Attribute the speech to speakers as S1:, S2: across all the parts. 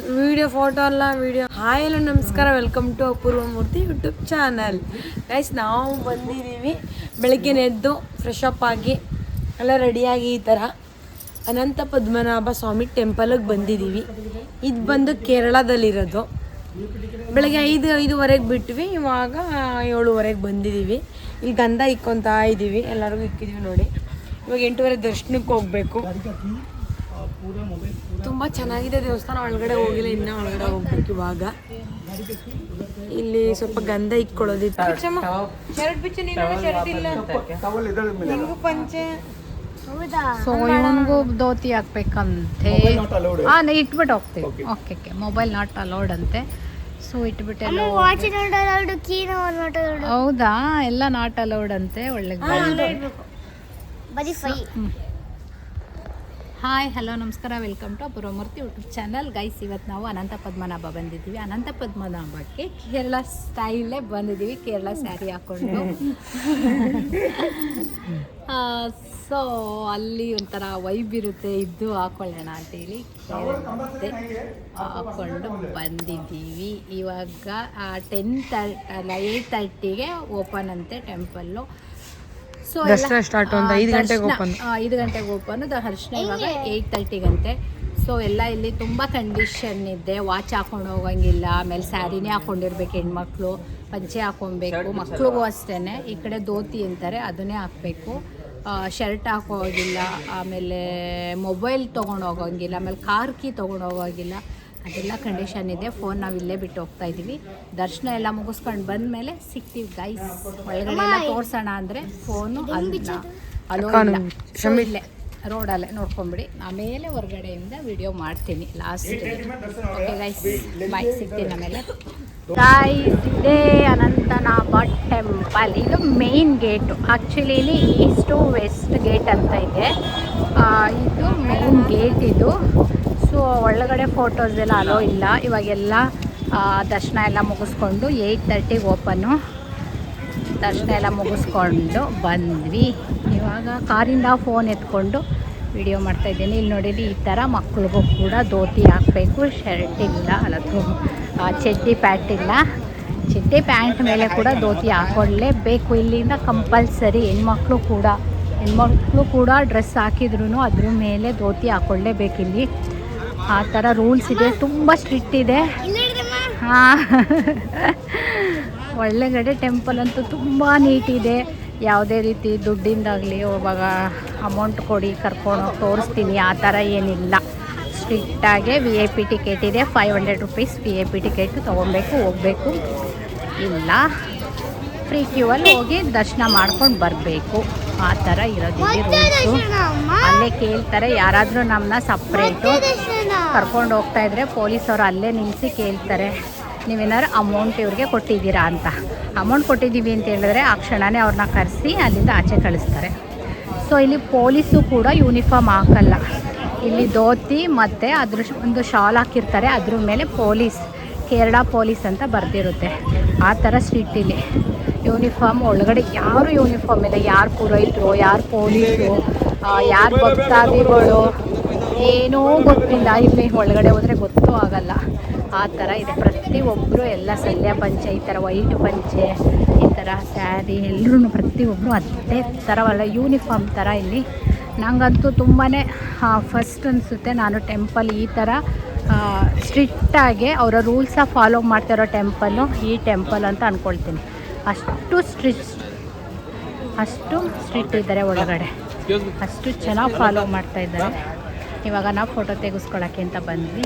S1: Video photo ಅಲ್ಲ video. Hi ಎಲ್ಲ ನಮಸ್ಕಾರ, welcome to Apoorva Murthy YouTube channel. Guys, ನಾವು ಬಂದಿದ್ದೀವಿ ಬೆಳಗ್ಗೆ ಎದ್ದು ಫ್ರೆಶ್ ಅಪ್ ಆಗಿ ಎಲ್ಲ ರೆಡಿಯಾಗಿ ಈ ಥರ ಅನಂತ ಪದ್ಮನಾಭ ಸ್ವಾಮಿ ಟೆಂಪಲ್ಗೆ ಬಂದಿದ್ದೀವಿ. ಇದು ಬಂದು ಕೇರಳದಲ್ಲಿರೋದು. ಬೆಳಗ್ಗೆ 5:05 ಬಿಟ್ವಿ, ಇವಾಗ 7:00 ಬಂದಿದ್ದೀವಿ. ಇಲ್ಲಿ ಗಂಧ ಇಕ್ಕೊತಾ ಇದ್ದೀವಿ, ಎಲ್ಲರಿಗೂ ಇಕ್ಕಿದ್ದೀವಿ ನೋಡಿ. ಇವಾಗ 8:30 ದರ್ಶನಕ್ಕೆ ಹೋಗಬೇಕು. ತುಂಬ ಚೆನ್ನಾಗಿದೆ ದೇವಸ್ಥಾನ. ಒಳಗಡೆ ಹೋಗಿಲ್ಲ, ಇನ್ನೂ ಒಳಗಡೆ ಹೋಗ್ಬೇಕು. ಇವಾಗ ಇಲ್ಲಿ ಸ್ವಲ್ಪ ಗಂಧ ಇಕ್ಕೊಳ್ಳೋದಿತ್ತು. ಶರ್ಟ್ ಬಿಚ್ಚು, ನೀನು ಶರ್ಟ್ ಇಲ್ಲ ನಿಂಗೂ ಪಂಚೆ.
S2: ಸೊ ಇವನಿಗೂ ಧೋತಿ ಹಾಕ್ಬೇಕಂತೆ. ಇಟ್ಬಿಟ್ಟು ಹೋಗ್ತೀವಿ. ಓಕೆ ಮೊಬೈಲ್ ನಾಟ್ ಅಲೌಡ್ ಅಂತೆ. ಸೊ ಇಟ್ಬಿಟ್ಟೆಲ್ಲ ಹೌದಾ, ಎಲ್ಲ ನಾಟ್ ಅಲೌಡ್ ಅಂತೆ. ಒಳ್ಳೆ ಹಾಯ್ ಹಲೋ ನಮಸ್ಕಾರ, welcome to Apoorva Murthy YouTube channel. Guys, ಇವತ್ತು ನಾವು ಅನಂತ ಪದ್ಮನಾಭ ಬಂದಿದ್ದೀವಿ. ಅನಂತ ಪದ್ಮನಾಭಕ್ಕೆ ಕೇರಳ ಸ್ಟೈಲೇ ಬಂದಿದ್ದೀವಿ, ಕೇರಳ ಸ್ಯಾರಿ ಹಾಕ್ಕೊಂಡು. ಸೊ ಅಲ್ಲಿ ಒಂಥರ ವೈಬ್ ಇರುತ್ತೆ, ಇದ್ದು ಹಾಕೊಳ್ಳೋಣ ಅಂತೇಳಿ ಕೇರಳಕ್ಕೆ ಹಾಕ್ಕೊಂಡು ಬಂದಿದ್ದೀವಿ. ಇವಾಗ 8:30ಗೆ ಓಪನ್ ಅಂತೆ ಟೆಂಪಲ್ಲು. ಸೊ
S1: ಸ್ಟಾರ್ಟ್ 5 ಗಂಟೆಗೆ ಓಪನ್.
S2: 5 ಗಂಟೆಗೆ ಓಪನ್. ದರ್ಶನ ಇವಾಗ 8:30ಗಂತೆ. ಸೊ ಎಲ್ಲ ಇಲ್ಲಿ ತುಂಬ ಕಂಡೀಷನ್ ಇದೆ. ವಾಚ್ ಹಾಕೊಂಡು ಹೋಗಂಗಿಲ್ಲ, ಆಮೇಲೆ ಸ್ಯಾರಿನೇ ಹಾಕೊಂಡಿರ್ಬೇಕು ಹೆಣ್ಮಕ್ಳು, ಪಂಚೆ ಹಾಕೊಬೇಕು. ಮಕ್ಳಿಗೂ ಅಷ್ಟೇ. ಈ ಕಡೆ ಧೋತಿ ಅಂತಾರೆ, ಅದನ್ನೇ ಹಾಕಬೇಕು. ಶರ್ಟ್ ಹಾಕೋಗಿಲ್ಲ, ಆಮೇಲೆ ಮೊಬೈಲ್ ತೊಗೊಂಡು ಹೋಗೋಂಗಿಲ್ಲ, ಆಮೇಲೆ ಕಾರ್ ಕೀ ತೊಗೊಂಡು ಹೋಗೋಗಿಲ್ಲ. ಅದೆಲ್ಲ ಕಂಡೀಷನ್ ಇದೆ. ಫೋನ್ ನಾವು ಇಲ್ಲೇ ಬಿಟ್ಟು ಹೋಗ್ತಾ ಇದ್ದೀವಿ. ದರ್ಶನ ಎಲ್ಲ ಮುಗಿಸ್ಕೊಂಡು ಬಂದಮೇಲೆ ಸಿಗ್ತೀವಿ ಗೈಸ್. ಒಳಗಡೆ ಎಲ್ಲ ತೋರಿಸೋಣ ಅಂದರೆ ಫೋನು ಇಲ್ಲೇ ರೋಡಲ್ಲೇ ನೋಡ್ಕೊಂಬಿಡಿ. ಆಮೇಲೆ ಹೊರಗಡೆಯಿಂದ ವಿಡಿಯೋ ಮಾಡ್ತೀನಿ ಲಾಸ್ಟ್. ಓಕೆ ಗೈಸ್, ಬಾಯ್, ಸಿಗ್ತೀನಿ ಆಮೇಲೆ. ಗೈಸ್, ಇದೇ ಅನಂತನಾಭ ಟೆಂಪಲ್. ಇದು ಮೇನ್ ಗೇಟು. ಆ್ಯಕ್ಚುಲಿ ಇಲ್ಲಿ ಈಸ್ಟ್ ಟು ವೆಸ್ಟ್ ಗೇಟ್ ಅಂತ ಇದೆ. ಇದು ಮೇನ್ ಗೇಟ್ ಇದು. ಸೊ ಒಳಗಡೆ ಫೋಟೋಸ್ ಎಲ್ಲ ಅಲೋ ಇಲ್ಲ. ಇವಾಗೆಲ್ಲ ದರ್ಶನ ಎಲ್ಲ ಮುಗಿಸ್ಕೊಂಡು 8:30ಗೆ ಓಪನ್ನು. ದರ್ಶನ ಎಲ್ಲ ಮುಗಿಸ್ಕೊಂಡು ಬಂದ್ವಿ. ಇವಾಗ ಕಾರಿಂದ ಫೋನ್ ಎತ್ಕೊಂಡು ವಿಡಿಯೋ ಮಾಡ್ತಾಯಿದ್ದೀನಿ. ಇಲ್ಲಿ ನೋಡಿರಿ, ಈ ಥರ ಮಕ್ಳಿಗೂ ಕೂಡ ಧೋತಿ ಹಾಕಬೇಕು. ಶರ್ಟ್ ಇಲ್ಲ, ಅಲ್ಲದು ಚಡ್ಡಿ ಪ್ಯಾಂಟ್ ಇಲ್ಲ. ಚಡ್ಡಿ ಪ್ಯಾಂಟ್ ಮೇಲೆ ಕೂಡ ಧೋತಿ ಹಾಕೊಳ್ಳೇಬೇಕು. ಇಲ್ಲಿಂದ ಕಂಪಲ್ಸರಿ ಹೆಣ್ಮಕ್ಳು ಕೂಡ ಡ್ರೆಸ್ ಹಾಕಿದ್ರು ಅದ್ರ ಮೇಲೆ ಧೋತಿ ಹಾಕೊಳ್ಳೇಬೇಕು. ಇಲ್ಲಿ ಆ ಥರ ರೂಲ್ಸ್ ಇದೆ, ತುಂಬ ಸ್ಟ್ರಿಕ್ಟ್ ಇದೆ. ಹಾಂ, ಒಳ್ಳೆಗಡೆ ಟೆಂಪಲ್ ಅಂತೂ ತುಂಬ ನೀಟಿದೆ. ಯಾವುದೇ ರೀತಿ ದುಡ್ಡಿಂದಾಗಲಿ ಇವಾಗ ಅಮೌಂಟ್ ಕೊಡಿ ಕರ್ಕೊಂಡೋಗಿ ತೋರಿಸ್ತೀನಿ ಆ ಥರ ಏನಿಲ್ಲ. ಸ್ಟ್ರಿಕ್ಟಾಗೆ VIP ಟಿಕೆಟ್ ಇದೆ. 500 ರೂಪೀಸ್ VIP ಟಿಕೆಟ್ ತೊಗೊಬೇಕು, ಹೋಗಬೇಕು. ಇಲ್ಲ, ಫ್ರೀ ಕ್ಯೂವಲ್ಲಿ ಹೋಗಿ ದರ್ಶನ ಮಾಡ್ಕೊಂಡು ಬರಬೇಕು. ಆ ಥರ ಇರೋದಿದೆ ರೂಲ್ಸು. ಅಲ್ಲೇ ಕೇಳ್ತಾರೆ, ಯಾರಾದರೂ ನಮ್ಮನ್ನ ಸಪ್ರೇಟು ಕರ್ಕೊಂಡು ಹೋಗ್ತಾ ಇದ್ರೆ ಪೊಲೀಸವರು ಅಲ್ಲೇ ನಿಲ್ಲಿಸಿ ಕೇಳ್ತಾರೆ, ನೀವೇನಾದ್ರು ಅಮೌಂಟ್ ಇವ್ರಿಗೆ ಕೊಟ್ಟಿದ್ದೀರಾ ಅಂತ. ಅಮೌಂಟ್ ಕೊಟ್ಟಿದ್ದೀವಿ ಅಂತ ಹೇಳಿದ್ರೆ ಆ ಕ್ಷಣವೇ ಅವ್ರನ್ನ ಕರೆಸಿ ಅಲ್ಲಿಂದ ಆಚೆ ಕಳಿಸ್ತಾರೆ. ಸೊ ಇಲ್ಲಿ ಪೊಲೀಸು ಕೂಡ ಯೂನಿಫಾರ್ಮ್ ಹಾಕಲ್ಲ. ಇಲ್ಲಿ ಧೋತಿ ಮತ್ತು ಅದ್ರ ಒಂದು ಶಾಲ್ ಹಾಕಿರ್ತಾರೆ, ಅದ್ರ ಮೇಲೆ ಪೊಲೀಸ್, ಕೇರಳ ಪೊಲೀಸ್ ಅಂತ ಬರೆದಿರುತ್ತೆ. ಆ ಥರ ಸ್ಟ್ರಿಕ್ಟ್ ಇಲ್ಲಿ. ಯೂನಿಫಾರ್ಮ್ ಒಳಗಡೆ ಯಾರು ಯೂನಿಫಾರ್ಮ್ ಇಲ್ಲ. ಯಾರು ಪುರೋಹಿತರು, ಯಾರು ಪೊಲೀಸರು, ಯಾರು ಭಕ್ತಾದಿಗಳು ಏನೂ ಗೊತ್ತಿಲ್ಲ. ಇಲ್ಲಿ ಒಳಗಡೆ ಹೋದರೆ ಗೊತ್ತೂ ಆಗಲ್ಲ. ಆ ಥರ ಇದೆ. ಪ್ರತಿಯೊಬ್ಬರು ಎಲ್ಲ ಸಲ್ಯ ಪಂಚೆ, ಈ ಥರ ವೈಟ್ ಪಂಚೆ, ಈ ಥರ ಸ್ಯಾರಿ, ಎಲ್ಲರೂ ಪ್ರತಿಯೊಬ್ಬರು ಅದೇ ಥರ ಒಳ್ಳೆ ಯೂನಿಫಾರ್ಮ್ ಥರ ಇಲ್ಲಿ. ನನಗಂತೂ ತುಂಬಾ ಫಸ್ಟ್ ಅನಿಸುತ್ತೆ, ನಾನು ಟೆಂಪಲ್ ಈ ಥರ ಸ್ಟ್ರಿಕ್ಟಾಗಿ ಅವರ ರೂಲ್ಸ ಫಾಲೋ ಮಾಡ್ತಿರೋ ಟೆಂಪಲ್ಲು ಈ ಟೆಂಪಲ್ ಅಂತ ಅಂದ್ಕೊಳ್ತೀನಿ. ಅಷ್ಟು ಸ್ಟ್ರಿಕ್ಟ್ ಇದ್ದಾರೆ ಒಳಗಡೆ, ಅಷ್ಟು ಚೆನ್ನಾಗಿ ಫಾಲೋ ಮಾಡ್ತಾ ಇದ್ದಾರೆ. ಇವಾಗ ನಾವು ಫೋಟೋ ತೆಗೆಸ್ಕೊಳ್ಳೋಕ್ಕೆ ಅಂತ ಬಂದ್ವಿ.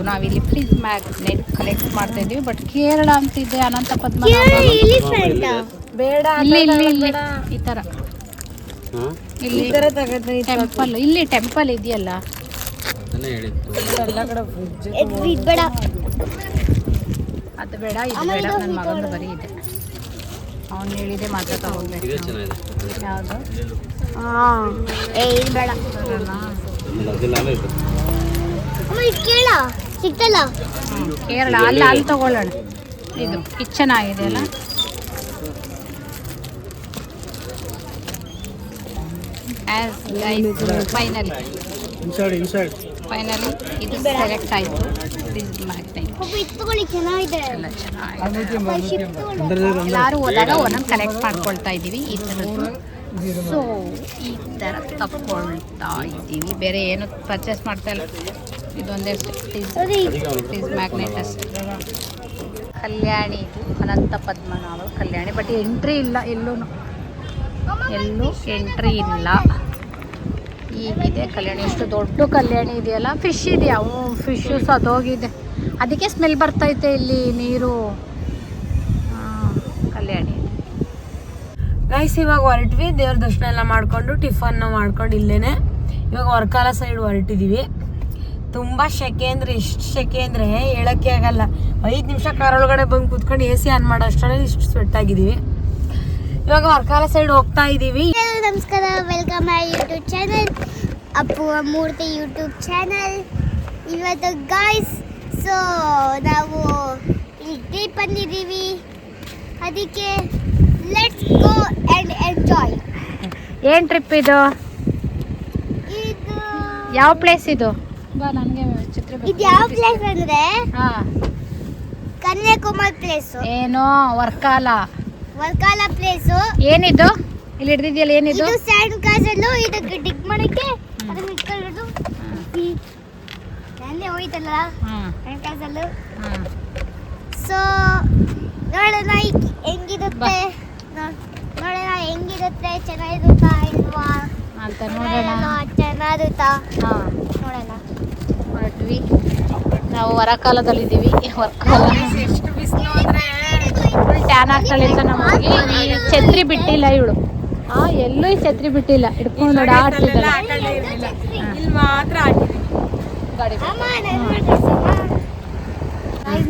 S2: ನಾವಿಲ್ಲಿ ಫ್ರಿಜ್ ಮ್ಯಾಗ್ನೆಟ್ ಕಲೆಕ್ಟ್ ಮಾಡ್ತಾ ಇದ್ದೀವಿ. ಬಟ್ ಕೇರಳ ಅಂತಿದೆ, ಅನಂತ ಪದ್ಮನಾಭ ಬೇಡ. ಇಲ್ಲಿ ಈ ಥರ ಇಲ್ಲಿ ಟೆಂಪಲ್, ಇಲ್ಲಿ ಟೆಂಪಲ್ ಇದೆಯಲ್ಲ, ಅದು ಬೇಡ, ಇದು ಬೇಡ. ನನ್ನ ಮಗಂದು ಬರೀ ಇದೆ, ಅವನು ಹೇಳಿದೆ ಮಾತ್ರ ತಗೋಬೇಕು. ಯಾವುದು ಬೇಡ ಕೇರಳ ಅಲ್ಲ, ಅಲ್ಲಿ ತಗೊಳ್ಳೋಣ. ಇದು ಕಿಚನ್ ಆಗಿದೆ ಅಲ್ಲ. ಆ್ಯಸ್ ಗೈಸ್ ಫೈನಲಿ ಇದು ಸೆಲೆಕ್ಟ್ ಆಯಿತು. ದಿಸ್ ಮ್ಯಾಗ್ನೆಟ್ ಎಲ್ಲ ಚೆನ್ನಾಗಿದೆ. ಎಲ್ಲರೂ ಹೋದಾಗ ಒಂದೊಂದು ಕಲೆಕ್ಟ್ ಮಾಡ್ಕೊಳ್ತಾ ಇದ್ದೀವಿ ಈ ಥರದ್ದು. ಸೊ ಈ ಥರ ತಗೊಳ್ತಾ ಇದ್ದೀವಿ. ಬೇರೆ ಏನು ಪರ್ಚೇಸ್ ಮಾಡ್ತಾ ಇಲ್ಲ. ಇದೊಂದೇ ಟಿಸ್ ಮ್ಯಾಗ್ನೆಟ್ ಅಷ್ಟೇ. ಕಲ್ಯಾಣಿ ಇದು ಅನಂತ ಪದ್ಮನಾಭ ಕಲ್ಯಾಣಿ. ಬಟ್ ಎಂಟ್ರಿ ಇಲ್ಲ, ಎಲ್ಲೂ ಎಂಟ್ರಿ ಇಲ್ಲ. ಈಗಿದೆ ಕಲ್ಯಾಣಿ. ಎಷ್ಟು ದೊಡ್ಡ ಕಲ್ಯಾಣಿ ಇದೆಯಲ್ಲ. ಫಿಶ್ ಇದೆಯಾ? ಫಿಶು ಸದೋಗಿದೆ, ಅದಕ್ಕೆ ಸ್ಮೆಲ್ ಬರ್ತೈತೆ ಇಲ್ಲಿ ನೀರು. ಕಲ್ಯಾಣಿ
S1: ಗೈಸ್ ಇವಾಗ ಹೊರಟ್ವಿ. ದೇವ್ರ ದರ್ಶನ ಎಲ್ಲ ಮಾಡ್ಕೊಂಡು ಟಿಫನ್ ಮಾಡ್ಕೊಂಡು ಇಲ್ಲೇನೆ ಇವಾಗ ವರ್ಕಾಲ ಸೈಡ್ ಹೊರಟಿದೀವಿ. ತುಂಬ ಸೆಕೆ ಅಂದರೆ ಎಷ್ಟು ಸೆಕೆ ಅಂದರೆ ಹೇಳೋಕ್ಕೆ ಆಗಲ್ಲ. 5 ನಿಮಿಷ ಕಾರೊಳಗಡೆ ಬಂದು ಕೂತ್ಕೊಂಡು AC ಆನ್ ಮಾಡೋ ಅಷ್ಟರಲ್ಲಿ ಇಷ್ಟು ಸ್ವೆಟ್ ಆಗಿದ್ದೀವಿ. ಇವಾಗ ವರ್ಕಾಲ ಸೈಡ್ ಹೋಗ್ತಾ ಇದ್ದೀವಿ.
S3: ನಮಸ್ಕಾರ, welcome my YouTube channel, Appu Murthy YouTube channel. ಇವತ್ತು ಗಾಯ್ಸ್ ಸೊ ನಾವು ಇಲ್ಲಿ ಟ್ರಿಪ್ ಬಂದಿದ್ದೀವಿ, ಅದಕ್ಕೆ ಲೆಟ್ಸ್ ಗೋ ಆ್ಯಂಡ್ ಎಂಜಾಯ್.
S2: ಏನು ಟ್ರಿಪ್ ಇದು?
S3: ಇದು
S2: ಯಾವ ಪ್ಲೇಸ್ ಇದು? ಬಾ ನನಗೆ ಚಿತ್ರ
S3: ಇದು ಯಾವ ಪ್ಲೇಸ್ ಅಂದರೆ
S2: ಹಾಂ,
S3: ಕನ್ಯಾಕುಮಾರಿ ಪ್ಲೇಸು.
S2: ಏನೋ ವರ್ಕಾಲ
S3: ವರ್ಕಾಲ ಪ್ಲೇಸು.
S2: ಏನಿದು ಇಲ್ಲಿ ಹಿಡ್ದಿದ್ಯಲ್ಲ? ಏನಿದು?
S3: ಇದು ಸ್ಯಾಂಡ್ ಕಾಸಲ್ಲು. ಇದಕ್ಕೆ ಡಿಗ್ ಮಾಡೋಕ್ಕೆ ಅದನ್ನ ಇಟ್ಕೊಳ್ಳೋದು. ನೆನ್ನೆ ಹೋಯ್ತಲ್ಲ ಸ್ಯಾಂಡ್ ಕಾಸಲ್ಲು. ಸೊ ನೋಡೋಣ ಹೆಂಗಿರುತ್ತೆ, ನೋಡೋಣ ಹೆಂಗಿರುತ್ತೆ, ಚೆನ್ನಾಗಿರುತ್ತಾ ಇಲ್ವಾ
S2: ಅಂತ ನೋಡೋಣ.
S3: ಚೆನ್ನಾಗಿರುತ್ತಾ
S2: ಹಾಂ,
S3: ನೋಡೋಣ.
S2: ಹೊರಟ್ವಿ ನಾವು. ವರಕಾಲದಲ್ಲಿದ್ದೀವಿ. ವರ್ಕಾಲ
S1: ಎಷ್ಟು ಬಿಸಿಲು ಅಂದರೆ
S2: ಫುಲ್ ಟ್ಯಾನ್ ಆಗ್ತಾಳೆ ಅಂತ ನಮಗೆ. ಈ ಛತ್ರಿ ಬಿಟ್ಟಿಲ್ಲ ಇವಳು. ಎಲ್ಲೂ ಈ ಛತ್ರಿ ಬಿಟ್ಟಿಲ್ಲ, ಹಿಡ್ಕೊಂಡು ಆಡ್ತಿದ್ದಾಳೆ.
S1: ಇಲ್ಲಿ ಮಾತ್ರ ಆಡ್ತಿದ್ವಿ
S2: ಗಾಡಿ.
S3: ಅಮ್ಮ ನಾನು ನೋಡ್ತಿದ್ದಮ್ಮ.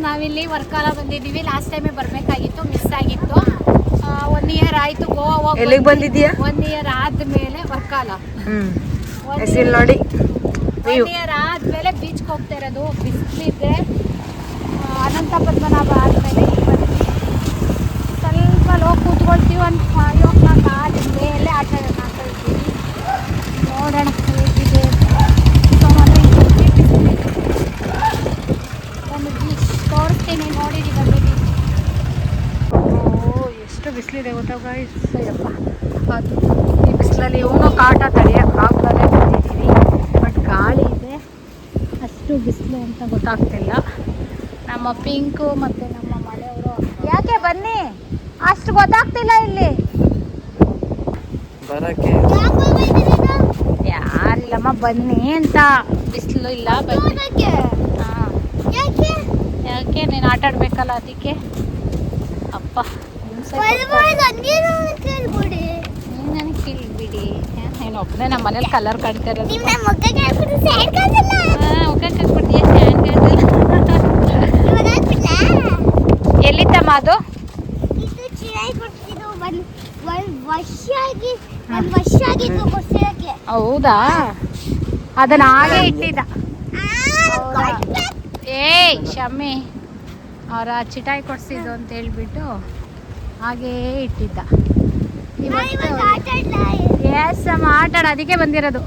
S2: ನಾವಿಲ್ಲಿ ವರ್ಕಾಲ ಬಂದಿದ್ದೀವಿ. ಲಾಸ್ಟ್ ಟೈಮೇ ಬರಬೇಕಾಗಿತ್ತು, ಮಿಸ್ ಆಗಿತ್ತು. 1 ಇಯರ್ ಆಯಿತು ಗೋವಾ ಹೋಗಿ.
S1: ಎಲ್ಲಿಗೆ ಬಂದಿದ್ದೀಯಾ?
S2: 1 ಇಯರ್ ಆದಮೇಲೆ ವರ್ಕಾಲ.
S1: ಹೆಸರು ನೋಡಿ.
S2: 1 ಇಯರ್ ಆದಮೇಲೆ ಬೀಚ್ಗೆ ಹೋಗ್ತಾ ಇರೋದು. ಬಿಸಿಲಿದೆ. ಅನಂತ ಪದ್ಮನಾಭ ಆದಮೇಲೆ ಸ್ವಲ್ಪ ಹೋಗಿ ಕೂತ್ಕೊಳ್ತೀವಿ. ಒಂದು 5 o'clock ಆದಮೇಲೆ ಆಟ ಆಡ್ತಾಯಿದ್ದೀವಿ. ನೋಡೋಣ ಹೇಗಿದೆ. ಒಂದು ಬೀಚ್ ತೋರಿಸ್ತೀನಿ, ನೋಡಿರಿ ಬಂದಿದ್ದೀವಿ. ಎಷ್ಟು ಬಿಸಿಲಿದೆ ಗೊತ್ತಾ ಗಾಯ್ಸ್? ಅಯ್ಯಪ್ಪ, ಅದು ಈ ಬಿಸಿಲಲ್ಲಿ ಇವನು ಕಾಟ ತಡೆಯೋಕ್ಕಾಗ್ದಲೇ ಬಂದಿದ್ದೀವಿ. ಬಟ್ ಗಾಳಿ ಇದೆ, ಅಷ್ಟು ಬಿಸಿಲು ಅಂತ ಗೊತ್ತಾಗ್ತಿಲ್ಲ. ನಮ್ಮ ಪಿಂಕು ಮತ್ತು ನಮ್ಮ ಮನೆಯವರು ಯಾಕೆ ಬನ್ನಿ, ಅಷ್ಟು ಗೊತ್ತಾಗ್ತಿಲ್ಲ ಇಲ್ಲಿ. ಯಾರಿಲ್ಲಮ್ಮ ಬನ್ನಿ ಅಂತ. ಬಿಸಿಲು ಇಲ್ಲ, ಬನ್ನಿ. ಹಾಂ, ಯಾಕೆ ನೀನು ಆಟ ಆಡ್ಬೇಕಲ್ಲ ಅದಕ್ಕೆ. ಅಪ್ಪ ನೀನು ನನಗೆ ಕೇಳಿಬಿಡಿ. ನೀನು ಒಬ್ಬನೇ ನಮ್ಮ ಮನೇಲಿ ಕಲರ್ ಕಾಣ್ತಾ ಇರೋದು. ಮುಖಕ್ಕೆ ಹಾಕ್ಬಿಡ್ತೀಯ ಎಲ್ಲಿತ್ತಮ್ಮ ಅದು? ಹೌದಾ, ಅದನ್ನ ಹಾಗೆ ಇಟ್ಟಿದ್ದ. ಏಯ್ ಶಮ್ಮಿ, ಅವರ ಚಿಟಾಯಿ ಕೊಡ್ಸಿದ್ದು ಅಂತ ಹೇಳ್ಬಿಟ್ಟು ಹಾಗೇ ಇಟ್ಟಿದ್ದ. ಎಸ್ ಅಮ್ಮ, ಆಟ ಆಡ. ಅದಕ್ಕೆ ಬಂದಿರೋದು.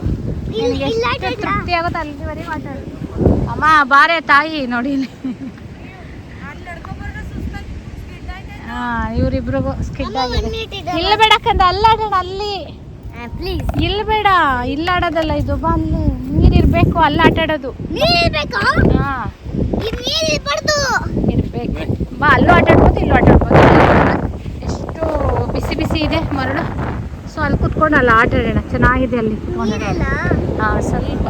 S2: ನಿನಗೆ ಎಷ್ಟು ತೃಪ್ತಿ ಆಗುತ್ತೆ ಅಲ್ಲಿವರೆಗೆ ಆಟ ಆಡು. ಅಮ್ಮ ಬಾರೆ ತಾಯಿ ನೋಡಿ ಇಲ್ಲಿ. ಹಾಂ, ಇವರಿಬ್ರಿಗೂ ಸ್ಕಿಡ್ ಆಗಿದೆ. ಇಲ್ಲಿ ಬೇಡಕ್ಕಂದ ಅಲ್ಲಿ ಆಡೋಣ. ಅಲ್ಲಿ
S3: ಪ್ಲೀಸ್
S2: ಇಲ್ಲಿ ಬೇಡ, ಇಲ್ಲಿ ಆಡೋದಲ್ಲ ಇದು. ಬಾ, ಅಲ್ಲಿ ನೀರಿರ್ಬೇಕು, ಅಲ್ಲಿ ಆಟ ಆಡೋದು. ಹಾಂ, ಇರ್ಬೇಕು. ಬಾ, ಅಲ್ಲೂ ಆಟ ಆಡ್ಬೋದು, ಇಲ್ಲೂ ಆಟ ಆಡ್ಬೋದು. ಎಷ್ಟು ಬಿಸಿ ಬಿಸಿ ಇದೆ ಮರಳು. ಸೊ ಅಲ್ಲಿ ಕುತ್ಕೊಂಡು ಅಲ್ಲಿ ಆಟ ಆಡೋಣ. ಚೆನ್ನಾಗಿದೆ ಅಲ್ಲಿ ಕುತ್ಕೊಂಡು. ಹಾಂ, ಸ್ವಲ್ಪ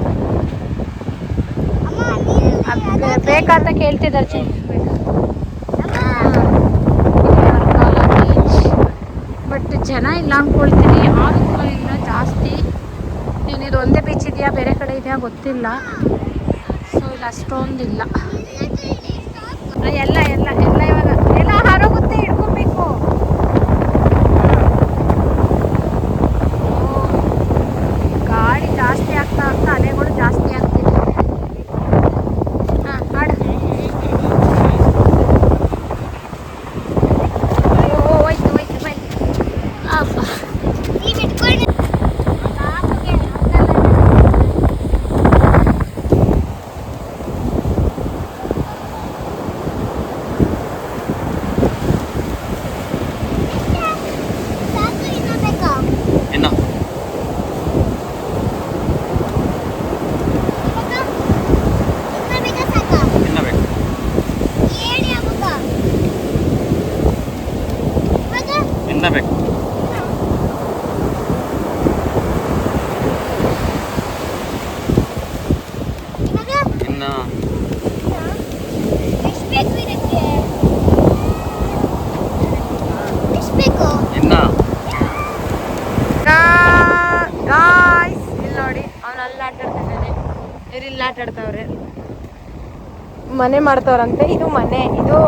S2: ಬೇಕಂತ ಕೇಳ್ತಿದ್ದಾರೆ. ಬಟ್ ಜನ ಇಲ್ಲ ಅಂದ್ಕೊಳ್ತೀನಿ. ಯಾರು ಇಲ್ಲ ಜಾಸ್ತಿ. ಇದು ಒಂದೇ ಬೀಚ್ ಇದೆಯಾ, ಬೇರೆ ಕಡೆ ಇದೆಯಾ ಗೊತ್ತಿಲ್ಲ. ಸೊ ಇಲ್ಲಿ ಅಷ್ಟೊಂದಿಲ್ಲ. ಎಲ್ಲ ಎಲ್ಲ ಎಲ್ಲ ಇವಾಗ ಎಲ್ಲ ಹಾರೋಗುತ್ತೆ, ಹಿಡ್ಕೊಬೇಕು. ಗಾಳಿ ಜಾಸ್ತಿ ಆಗ್ತಾ ಆಗ್ತಾ ಅಲೆಗಳು ಜಾಸ್ತಿ ಆಗ್ತಿದೆ. ಹಾಂ, ಹಾಡು. ಹೋಯ್ತು ಹೋಯ್ತು ಹೋಯ್ತು. ಅಪ್ಪ
S1: ಇಲ್ಲಿ ಆಟ ಆಡ್ತಾವ್ರೆ. ಮನೆ ಮಾಡ್ತಾವ್ರಂತೆ. ಇದು ಮನೆ, ಇದು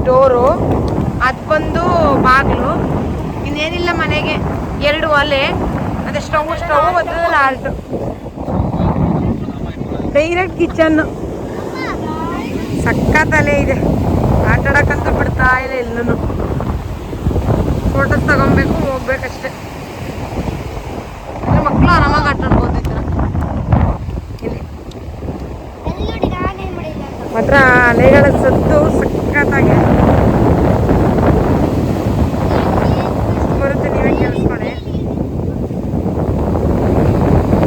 S1: ಡೋರು, ಅದು ಬಂದು ಬಾಗಿಲು. ಇನ್ನೇನಿಲ್ಲ ಮನೆಗೆ. 2 ಒಲೆ, ಅದೇ ಸ್ಟವ್ ಮಧ್ಯದಲ್ಲಿ ಆಲ್ಟು, ಡೈರೆಕ್ಟ್ ಕಿಚನ್ನು. ಸಕ್ಕತ್ತಲೆ ಇದೆ. ಆಟ ಆಡಕ್ಕಂತೂ ಬಿಡ್ತಾ ಇಲ್ಲ ಎಲ್ಲೂ. ಫೋಟೋಸ್ ತಗೊಬೇಕು, ಹೋಗ್ಬೇಕಷ್ಟೆ. ಮಕ್ಕಳು ಆರಾಮಾಗಿ ಆಟ ಆಡ್ಬೋದು ಈ ಥರ. ಇಲ್ಲಿ ಮಾತ್ರ ಅಲೆಗಳ ಸದ್ದು ಸಕ್ಕತ್ತಾಗಿ ಬರುತ್ತೆ. ನೀವೇ ಕೇಳಿಸ್ಕೊಳ್ಳಿ.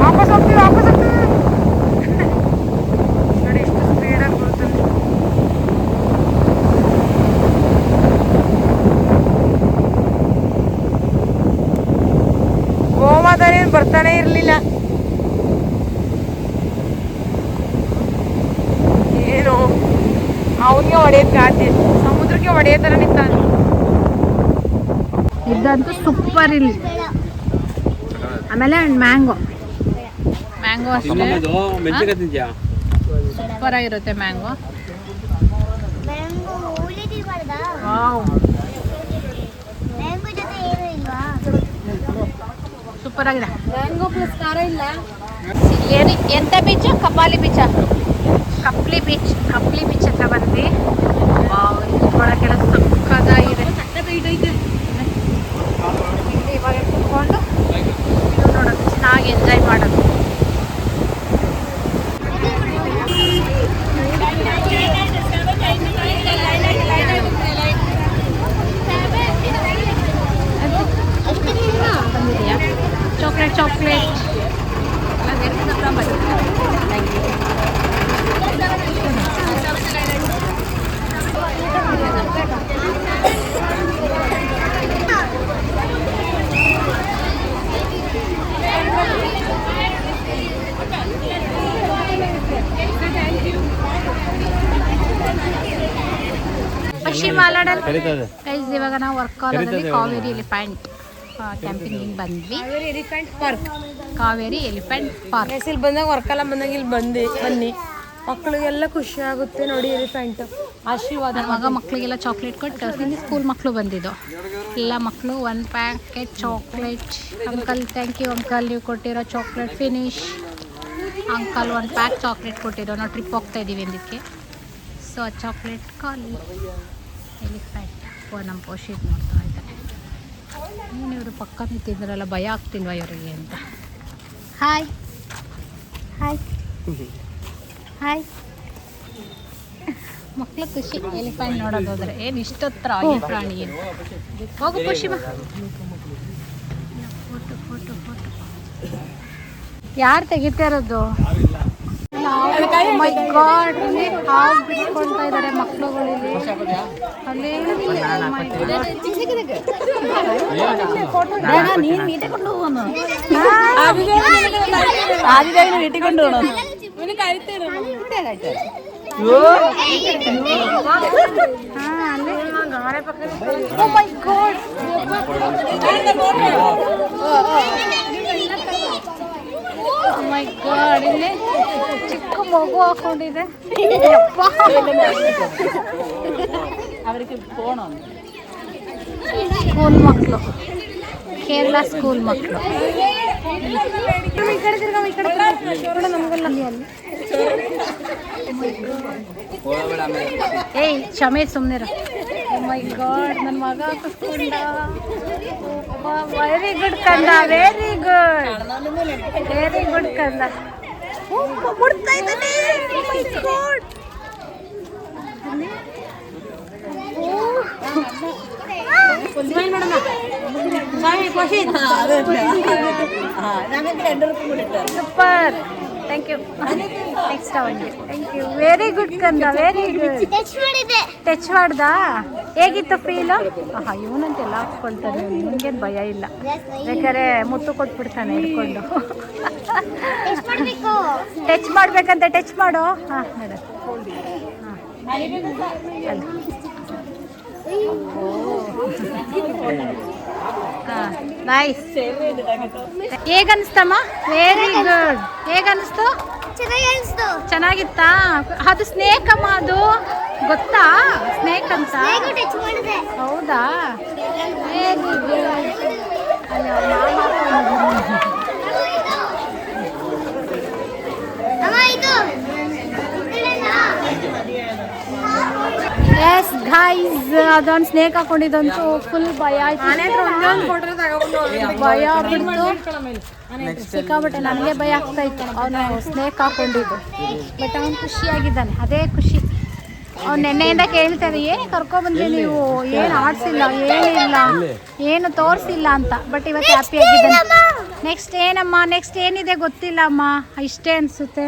S1: ವಾಪಸ್ ಹೋಗ್ತೀವಿ ನೋಡಿ ಎಷ್ಟು ಸ್ಪೀಡಾಗಿ ಬರುತ್ತೆ. ಗೋವಾದಲ್ಲಿ ಬರ್ತಾನೆ ಇರಲಿಲ್ಲ. ಏನು ಅವನಿಗೆ ಹೊಡೆಯೋದು ಗಾತಿ, ಸಮುದ್ರಕ್ಕೆ ಹೊಡೆಯೋ ಥರ ನಿಂತಾನೆ.
S2: ಇದಂತೂ ಸೂಪರ್ ಇಲ್ಲಿ. ಆಮೇಲೆ ಮ್ಯಾಂಗೋ ಅಷ್ಟೇ ಸೂಪರ್ ಆಗಿರುತ್ತೆ ಮ್ಯಾಂಗೋ. ಸೂಪರ್ ಆಗಿದೆ.
S1: ಮ್ಯಾಂಗೋ ಪ್ಲಸ್ ಖಾರ ಇಲ್ಲ.
S2: ಎಂತ ಬೀಚ್? ಕಪಾಲಿ ಬೀಚ್, ಕಪ್ಲಿ ಬೀಚ್ ಹತ್ರ ಬಂದ್ವಿ. ಒಳಗೆಲ್ಲ ಸಕ್ಕದಾಗಿದೆ. ಇವಾಗ ಕುತ್ಕೊಂಡು ನೋಡೋದು, ಚೆನ್ನಾಗಿ ಎಂಜಾಯ್ ಮಾಡೋದು. ಬಂದಿದೆಯಾ ಚಾಕ್ಲೇಟ್ ಗೈಸ್, ಇವಾಗ ನಾವು ವರ್ಕಾಲದಲ್ಲಿ ಕಾವೇರಿ ಎಲಿಫೆಂಟ್ ಕ್ಯಾಂಪಿಂಗ್ ಬಂದ್ವಿ. Kaveri elephant park.
S1: ಇಲ್ಲಿ ಬಂದಾಗ ವರ್ಕಲ್ಲ ಬಂದಾಗ ಇಲ್ಲಿ ಬನ್ನಿ. ಮಕ್ಕಳಿಗೆಲ್ಲ ಖುಷಿ ಆಗುತ್ತೆ ನೋಡಿ. ಎಲಿಫೆಂಟ್ ಆಶೀರ್ವಾದ.
S2: ಮಗ ಮಕ್ಕಳಿಗೆಲ್ಲ ಚಾಕ್ಲೇಟ್ ಕೊಟ್ಟು ಇಲ್ಲಿ ಸ್ಕೂಲ್ ಮಕ್ಕಳು ಬಂದಿದ್ದು. ಎಲ್ಲ ಮಕ್ಕಳು 1 packet chocolate. Uncle thank you uncle, ನೀವು ಕೊಟ್ಟಿರೋ chocolate finish. Uncle 1 pack chocolate ಕೊಟ್ಟಿರೋ. ನಾವು ಟ್ರಿಪ್ ಹೋಗ್ತಾ ಇದ್ದೀವಿ ಇದಕ್ಕೆ. ಸೊ ಆ ಚಾಕ್ಲೇಟ್ ಖಾಲಿ. ಎಲಿಫೆಂಟ್ ನಮ್ಮ ಪೋಷಿತ್ ನೋಡ್ತಾ ಇದ್ದಾರೆ. ಏನು ಇವರು ಪಕ್ಕ ನಿಂತಿದ್ರಲ್ಲ, ಭಯ ಆಗ್ತಿಲ್ವಾ ಇವರಿಗೆ ಅಂತ. ಹಾಯ್ ಮಕ್ಕಳು ಖುಷಿ ಎಲಿಫೆಂಟ್ ನೋಡೋದು ಹೋದ್ರೆ. ಏನು ಇಷ್ಟೊತ್ತರ ಈ ಪ್ರಾಣಿ ಏನು. ಹೋಗು ಖುಷಿ ಬಾ. ಫೋಟೋ ಯಾರು ತೆಗಿತಾ ಇರೋದು? ಮೈ ಗಾಡ್, ಹಾವು ಬಿಟ್ಕೊಳ್ತಾ ಇದ್ದಾರೆ ಮಕ್ಕಳುಗಳಲ್ಲಿ. ಅಲ್ಲಿ ಮೈ ಗಾಡ್, ಇಲ್ಲಿ ಚಿಕ್ಕ ಮಗು ಹಾಕೊಂಡಿದೆ. ಸ್ಕೂಲ್ ಮಕ್ಕಳು, ಕೇರಳ ಸ್ಕೂಲ್ ಮಕ್ಕಳು. ಏಯ್ ಕ್ಷಮೆ, ಸುಮ್ಮನಿರ. ಮೈ ಗಾಡ್, ನನ್ನ ಮಗ ಹಾಕಿಸ್ಕೊಂಡ. ವೆರಿ ಗುಡ್ ಕಂದ, ವೆರಿ ಗುಡ್ ಕಂದ. ಮುಡ್ತಾ ಇದ್ದಾನೆ. My god, super, thank you. Next ಅವನಿಗೆ ಥ್ಯಾಂಕ್ ಯು. ವೆರಿ ಗುಡ್ ಕಂದ, ವೆರಿ ಗುಡ್. ಟಚ್ ಮಾಡ್ದಾ? ಹೇಗಿತ್ತು ಫೀಲು? ಇವನಂತೆಲ್ಲ ಹಾಕ್ಕೊಳ್ತಾನೆ, ನಿಮಗೇನು ಭಯ ಇಲ್ಲ. ಬೇಕಾದ್ರೆ ಮುತ್ತು ಕೊಟ್ಬಿಡ್ತಾನೆ ಹಿಡ್ಕೊಂಡು. ಟಚ್ ಮಾಡ್ಬೇಕಂತ ಟಚ್ ಮಾಡು. ಹಾಂ ನೋಡು. ನೈಸ್. ಹೇಗನ್ನಿಸ್ತಮ್ಮ? Very good. ಹೇಗನ್ನಿಸ್ತು?
S3: ಚೆನ್ನಾಗಿ ಅನಿಸ್ತು.
S2: ಚೆನ್ನಾಗಿತ್ತಾ? ಅದು ಸ್ನೇಕ್ ಅಮ್ಮ, ಅದು ಗೊತ್ತಾ ಸ್ನೇಕ್ ಅಂತ?
S3: ಟಚ್ ಮಾಡಿದೆ.
S2: ಹೌದಾ?
S3: ಅಮ್ಮ ಇದು
S2: ಎಸ್ ಗೈಸ್, ಅದೊಂದು ಸ್ನೇಕ್ ಹಾಕೊಂಡಿದ್ದಂತೂ ಫುಲ್ ಭಯ ಆಯ್ತು. ಭಯ ಆಗ್ಬಿಡ್ತು ಸಿಕ್ಕಾಬಿಟ್ಟೆ. ನನಗೆ ಭಯ ಆಗ್ತಾ ಇತ್ತು ಅವನು ಸ್ನೇಕ್ ಹಾಕೊಂಡಿದ್ದು. ಬಟ್ ಅವನು ಖುಷಿಯಾಗಿದ್ದಾನೆ, ಅದೇ ಖುಷಿ. ಅವ್ನು ನೆನ್ನೆಯಿಂದ ಕೇಳ್ತಾರೆ, ಏನು ಕರ್ಕೊಬಂದ್ರಿ ನೀವು, ಏನು ಆಡ್ಸಿಲ್ಲ, ಏನಿಲ್ಲ, ಏನು ತೋರಿಸಿಲ್ಲ ಅಂತ. ಬಟ್ ಇವತ್ತು ಹ್ಯಾಪಿ ಆಗಿದ್ದಾನೆ. ನೆಕ್ಸ್ಟ್ ಏನಮ್ಮ, ನೆಕ್ಸ್ಟ್ ಏನಿದೆ ಗೊತ್ತಿಲ್ಲ ಅಮ್ಮ, ಇಷ್ಟೇ ಅನಿಸುತ್ತೆ.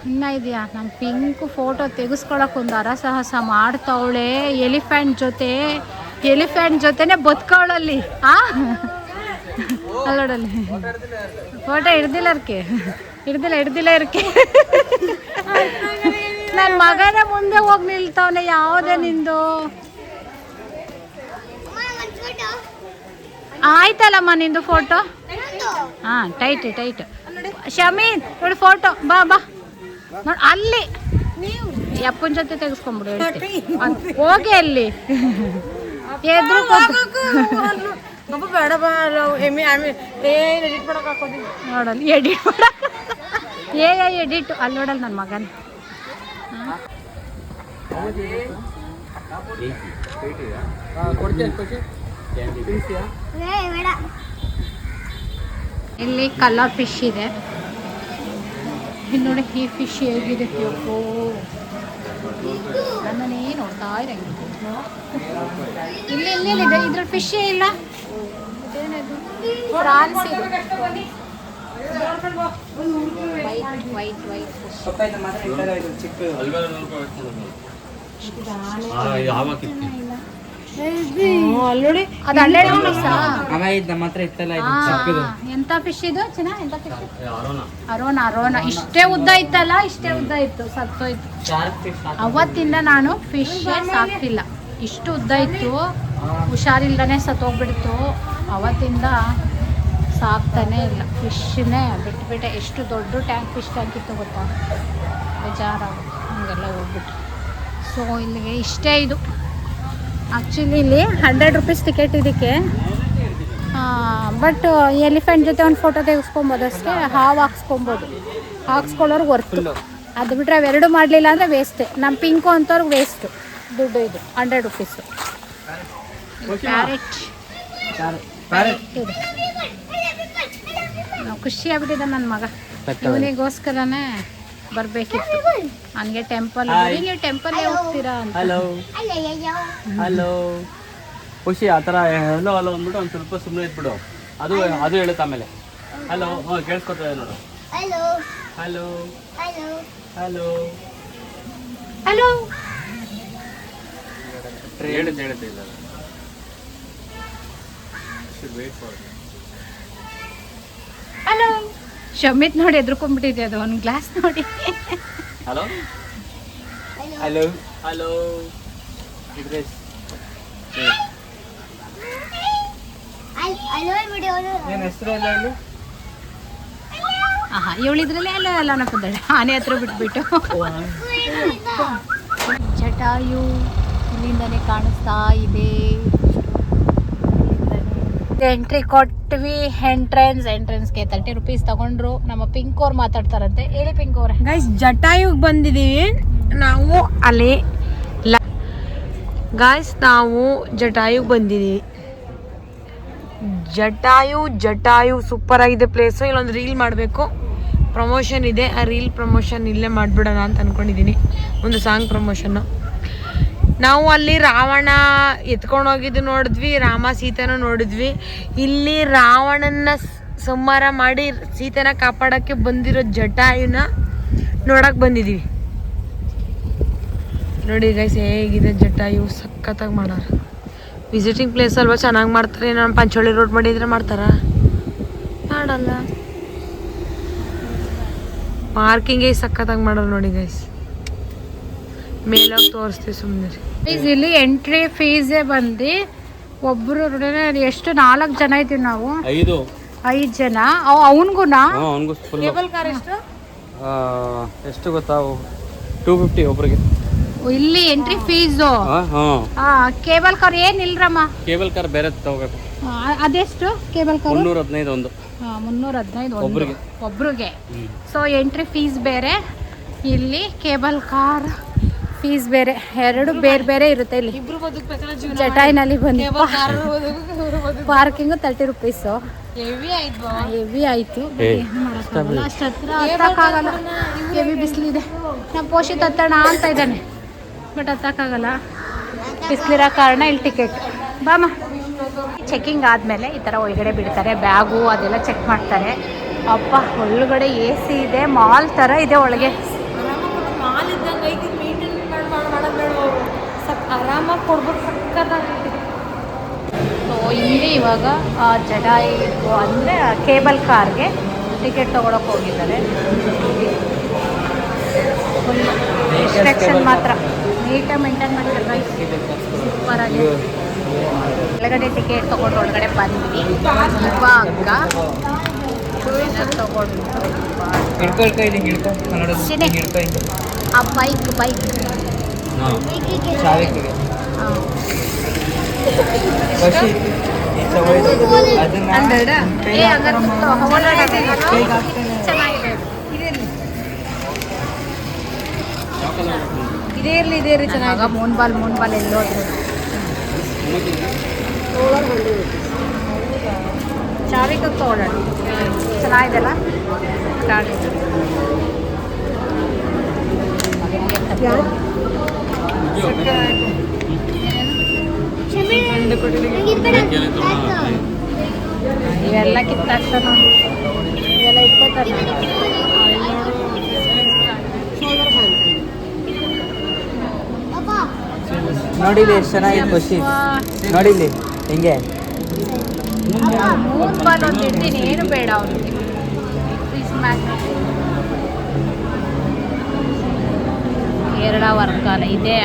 S2: ಇನ್ನ ಇದೆಯಾ? ನಮ್ಮ ಪಿಂಕ್ ಫೋಟೋ ತೆಗೆಸ್ಕೊಳಕ್ಕೆ ಒಂದು ಅರಸಾಹಸ ಮಾಡ್ತಾವಳೆ. ಎಲಿಫೆಂಟ್ ಜೊತೆನೆ ಬದುಕವಳಲ್ಲಿ. ಅಲ್ಲೋಡಲ್ಲಿ ಫೋಟೋ ಹಿಡ್ದಿಲ್ಲ ಇರ್ಕೆ ನನ್ನ ಮಗನೇ ಮುಂದೆ ಹೋಗಿ ನಿಲ್ತಾವನೆ. ಯಾವುದೇ ನಿಂದು? ಆಯ್ತಲ್ಲಮ್ಮ ನಿಂದು ಫೋಟೋ. ಹಾಂ, ಟೈಟ್ ಶಮೀನ್ ನೋಡಿ ಫೋಟೋ. ಬಾ ನೋಡಿ ಅಲ್ಲಿ ಅಪ್ಪನ ಜೊತೆ ತೆಗೆಸ್ಕೊಂಡ್ಬಿಡು. ಹೋಗಿ ಅಲ್ಲಿ ಎದ್ರು ನೋಡಲ್ಲಿ ಎಡಿಟ್ ಮಾಡಕ್ ಎಡಿಟ್ ಅಲ್ಲಿ ನೋಡಲ್ಲ ನನ್ನ ಮಗನ. ಇಲ್ಲಿ ಕಲರ್ ಫಿಶ್ ಇದೆ. ಇಲ್ಲಿ ನೋಡಿ ಈ ಫಿಶ್ ಹೇಗಿದೆ. ನನ್ನೇ ನೋಡ್ತಾ ಇರಂಗೆ. ಇಲ್ಲಿ ಇದೆ, ಇದ್ರಲ್ಲಿ ಫಿಶೇ ಇಲ್ಲ. France white fish. ಎಂತ ಫಿಶ್ ಇದು? ಎಂತ ಫಿಶ್? ಅರೋನಾ. ಇಷ್ಟೇ ಉದ್ದ ಇತ್ತಲ್ಲ, ಇಷ್ಟೇ ಉದ್ದ ಇತ್ತು, ಸತ್ತೋಯ್ತು. ಅವತ್ತಿಂದ ನಾನು ಫಿಶ್ ಸಾಕ್ತಿಲ್ಲ. ಇಷ್ಟು ಉದ್ದ ಇತ್ತು, ಹುಷಾರಿಲ್ದಾನೆ ಸತ್ತೋಗ್ಬಿಡ್ತು. ಅವತ್ತಿಂದ ಸಾಕ್ತಾನೆ ಇಲ್ಲ, ಫಿಶ್ನೇ ಬಿಟ್ಬಿಟ್ಟೆ. ಎಷ್ಟು ದೊಡ್ಡ ಫಿಶ್ ಟ್ಯಾಂಕ್ ಇತ್ತು ಗೊತ್ತಾ? ಬೇಜಾರಾಗುತ್ತೆ ಹಂಗೆಲ್ಲ ಹೋಗ್ಬಿಟ್ಟು. ಸೊ ಇಲ್ಲಿಗೆ ಇಷ್ಟೇ ಇದು. ಆ್ಯಕ್ಚುಲಿ ಇಲ್ಲಿ 100 ರೂಪೀಸ್ ಟಿಕೆಟ್ ಇದಕ್ಕೆ. ಬಟ್ ಎಲಿಫೆಂಟ್ ಜೊತೆ ಒಂದು ಫೋಟೋ ತೆಗೆಸ್ಕೊಬೋದು ಅಷ್ಟೇ. ಹಾವು ಹಾಕ್ಸ್ಕೊಳ್ಳೋರ್ಗೆ ವರ್ತು. ಅದು ಬಿಟ್ಟರೆ ಅವೆರಡು ಮಾಡಲಿಲ್ಲ ಅಂದರೆ ವೇಸ್ಟೇ. ನಮ್ಮ ಪಿಂಕು ಅಂಥವ್ರಿಗೆ ವೇಸ್ಟು ದುಡ್ಡು. ಇದು 100 ರೂಪೀಸು. ಪ್ಯಾರೆಟ್ ಇದೆ. ಖುಷಿ ಆಗ್ಬಿಟ್ಟಿದೆ ನನ್ನ ಮಗ. ಇವನಿಗೋಸ್ಕರನೇ ಬರಬೇಕಿತ್ತು. ನನಗೆ ಟೆಂಪಲ್, ನೀವು ಟೆಂಪಲ್ಲೇ ಹೋಗ್ತೀರಾ ಅಂತ.
S4: ಹಲೋ ಖುಷಿ ಆ ಥರ ಹಲೋ ಅಂದ್ಬಿಟ್ಟು ಒಂದು ಸ್ವಲ್ಪ ಸುಮ್ಮನೆ ಇದ್ಬಿಡು. ಅದು ಹೇಳುತ್ತೆ ಆಮೇಲೆ. ಹಲೋ ಕೇಳಿಸ್ಕೊತದೆ ನೋಡು. ಹಲೋ ಹೇಳುತ್ತೆ ಇಲ್ಲ.
S2: ಹಲೋ ಶಮಿತ್ ನೋಡಿ ಎದ್ರುಕೊಂಡ್ಬಿಟ್ಟಿದೆ. ಅದು ಒಂದು ಗ್ಲಾಸ್ ನೋಡಿ.
S4: ಹಲೋ ಇದ್ರೇಶ್ ಏನು ಹೆಸರು ಎಲ್ಲ ಇಲ್ಲಿ?
S2: ಇವಳಿದ್ರಲ್ಲೇ ಎಲ್ಲ ನಕ್ಕಿದ್ದಾಳೆ. ಆನೆ ಹತ್ರ ಬಿಟ್ಬಿಟ್ಟು. ಜಟಾಯು ಇಲ್ಲಿಂದನೇ ಕಾಣಿಸ್ತಾ ಇದೆ. ಎಂಟ್ರಿ ಕೊಟ್ವಿ. ಎಂಟ್ರೆನ್ಸ್ಗೆ 30 ರೂಪೀಸ್ ತಗೊಂಡ್ರು. ನಮ್ಮ ಪಿಂಕ್ ಅವ್ರು ಮಾತಾಡ್ತಾರಂತೆ. ಹೇಳಿ ಪಿಂಕ್ ಅವ್ರೆ.
S1: ಗೈಸ್ ಜಟಾಯುಗೆ ಬಂದಿದ್ದೀವಿ ನಾವು. ಅಲ್ಲಿ ಗಾಯ್ಸ್ ನಾವು ಜಟಾಯುಗೆ ಬಂದಿದ್ದೀವಿ. ಜಟಾಯು ಸೂಪರ್ ಆಗಿದೆ ಪ್ಲೇಸು. ಇಲ್ಲೊಂದು ರೀಲ್ ಮಾಡಬೇಕು, ಪ್ರಮೋಷನ್ ಇದೆ. ಆ ರೀಲ್ ಪ್ರಮೋಷನ್ ಇಲ್ಲೇ ಮಾಡಿಬಿಡೋಣ ಅಂತ ಅಂದ್ಕೊಂಡಿದ್ದೀನಿ. ಒಂದು ಸಾಂಗ್ ಪ್ರಮೋಷನ್ನು. ನಾವು ಅಲ್ಲಿ ರಾವಣ ಎತ್ಕೊಂಡು ಹೋಗಿದ್ದು ನೋಡಿದ್ವಿ, ರಾಮ ಸೀತೆನೂ ನೋಡಿದ್ವಿ. ಇಲ್ಲಿ ರಾವಣನ ಸಂಹಾರ ಮಾಡಿ ಸೀತೆನ ಕಾಪಾಡೋಕ್ಕೆ ಬಂದಿರೋ ಜಟಾಯುನ ನೋಡಕ್ಕೆ ಬಂದಿದ್ದೀವಿ. ನೋಡಿ ಗೈಸ್ ಹೇಗಿದೆ ಜಟಾಯು, ಸಖತ್ತಾಗಿ ಮಾಡೋರು. ವಿಸಿಟಿಂಗ್ ಪ್ಲೇಸ್ ಅಲ್ವಾ, ಚೆನ್ನಾಗಿ ಮಾಡ್ತಾರೆ. ನಾನು ಪಂಚೋಳಿ ರೋಡ್ ಮಾಡಿದ್ರೆ ಮಾಡ್ತಾರಾ? ಮಾಡಲ್ಲ. ಪಾರ್ಕಿಂಗೇ ಸಖತ್ತಾಗಿ ಮಾಡೋರು ನೋಡಿ ಗೈಸ್. ಮೇಲೋಗಿ ತೋರಿಸ್ತೀವಿ ಸುಮ್ಮನೆ.
S2: ಇಲ್ಲಿ ಎಂಟ್ರಿ ಫೀಸೇ ಬಂದು ಒಬ್ಬರು ಎಷ್ಟು 4 ಜನ ಇದ್ದೀವಿ ನಾವು. 5 ಜನ ಅವನಿಗುನಾ?
S4: ಅವನಿಗೂ ಫುಲ್.
S1: ಕೇಬಲ್ ಕಾರ್ ಎಷ್ಟು?
S4: ಎಷ್ಟು ಗೊತ್ತಾ, 250 ಒಬ್ರಿಗೆ.
S2: ಇಲ್ಲಿ ಎಂಟ್ರಿ ಫೀಸು. ಕೇಬಲ್ ಕಾರ್ ಏನಿಲ್ರಮ್ಮ.
S4: ಕೇಬಲ್ ಕಾರ್ ಬೇರೆ ತಗೋಬೇಕು.
S2: ಅದೆಷ್ಟು ಕೇಬಲ್ ಕಾರ್?
S4: 315 ಒಂದು.
S2: 315
S4: ಒಬ್ರಿಗೆ.
S2: ಒಬ್ರಿಗೆ. ಸೊ ಎಂಟ್ರಿ ಫೀಸ್ ಬೇರೆ, ಇಲ್ಲಿ ಕೇಬಲ್ ಕಾರ್ ಫೀಸ್ ಬೇರೆ, ಎರಡು ಬೇರೆ ಬೇರೆ ಇರುತ್ತೆ. ಇಲ್ಲಿ
S1: ಇಬ್ರು ಬದುಕ್ಬೇಕಲ್ಲ ಜೀವನ.
S2: ಜಟಾಯಿನಲ್ಲಿ ಬಂದು ಪಾರ್ಕಿಂಗು 30 ರುಪೀಸು.
S1: ಹೆವಿ ಆಯ್ತು.
S2: ಹೆವಿ ಆಯಿತು. ಅಷ್ಟು ಹತ್ರ ಹತ್ತಕ್ಕಾಗಲ್ಲ, ಹೆವಿ ಬಿಸಿಲಿದೆ. ನಮ್ಮ ಪೋಷಿತ್ ಹತ್ತೋಣ ಅಂತ ಇದ್ದಾನೆ, ಬಟ್ ಹತ್ತಕ್ಕಾಗಲ್ಲ, ಬಿಸಿಲಿರೋ ಕಾರಣ ಇಲ್ಲಿ ಟಿಕೆಟ್. ಬಾಮ. ಚೆಕಿಂಗ್ ಆದಮೇಲೆ ಈ ಥರ ಒಳಗಡೆ ಬಿಡ್ತಾರೆ, ಬ್ಯಾಗು ಅದೆಲ್ಲ ಚೆಕ್ ಮಾಡ್ತಾರೆ. ಅಪ್ಪ ಒಳಗಡೆ AC ಇದೆ, ಮಾಲ್ ಥರ ಇದೆ ಒಳಗೆ.
S1: ಮಾಲ್ ಇದ್ದಂಗೆ ಐತಿ, ಮೇಂಟೈನ್ ಮಾಡೋದು ಬೇಡ ಅವರು, ಆರಾಮಾಗಿ ಕೊಡ್ಬೇಕು. ಸಕ್ಕತ್ತಾಗಿದೆ.
S2: ಸೊ ಇಲ್ಲಿ ಇವಾಗ ಜಡಾಯಿ ಅಂದರೆ ಕೇಬಲ್ ಕಾರ್ಗೆ ಟಿಕೆಟ್ ತೊಗೊಳಕ್ಕೆ ಹೋಗಿದ್ದಾರೆ. ಫುಲ್ ರಿಸ್ಟ್ರಿಕ್ಷನ್ ಮಾತ್ರ ನೀಟಾಗಿ ಮೇಂಟೈನ್ ಮಾಡಿದ್ದಾರೆ. ಸೂಪರಾಗಿ ಒಳಗಡೆ ಟಿಕೆಟ್ ತೊಗೊಂಡು ಒಳಗಡೆ ಬಂದ್ವಿ. ಇವಾಗ ತೊಗೊಂಡು ಆ ಬೈಕ್
S1: ಇದೇ ಇರಲಿ ಚೆನ್ನಾಗಿ.
S2: ಮೂನ್ ಬಾಲ್ ಎಲ್ಲೋದ್ರು. ಚಾವಿ ತಗೊಳ್ಳೋಣ, ಚೆನ್ನಾಗಿದೆಲ್ಲ. ಇವೆಲ್ಲ ಕಿತ್ತಾಕ್ತ ನೋಡಿ, ಇವೆಲ್ಲ ಇಟ್ಕೋತಾರೆ.
S5: ನೋಡಿಲಿ ಎಷ್ಟು ಚೆನ್ನಾಗಿದೆ ಖುಷಿ. ನೋಡಿಲಿ ಹಿಂಗೆ
S2: ಮೂನ್ ಬಾಲ್ ಒಂದು ಇಡ್ತೀನಿ, ಏನು ಬೇಡ ಅವ್ರಿಗೆ. ಕೇರಳ ವರ್ಗಾಲ ಇದೆ,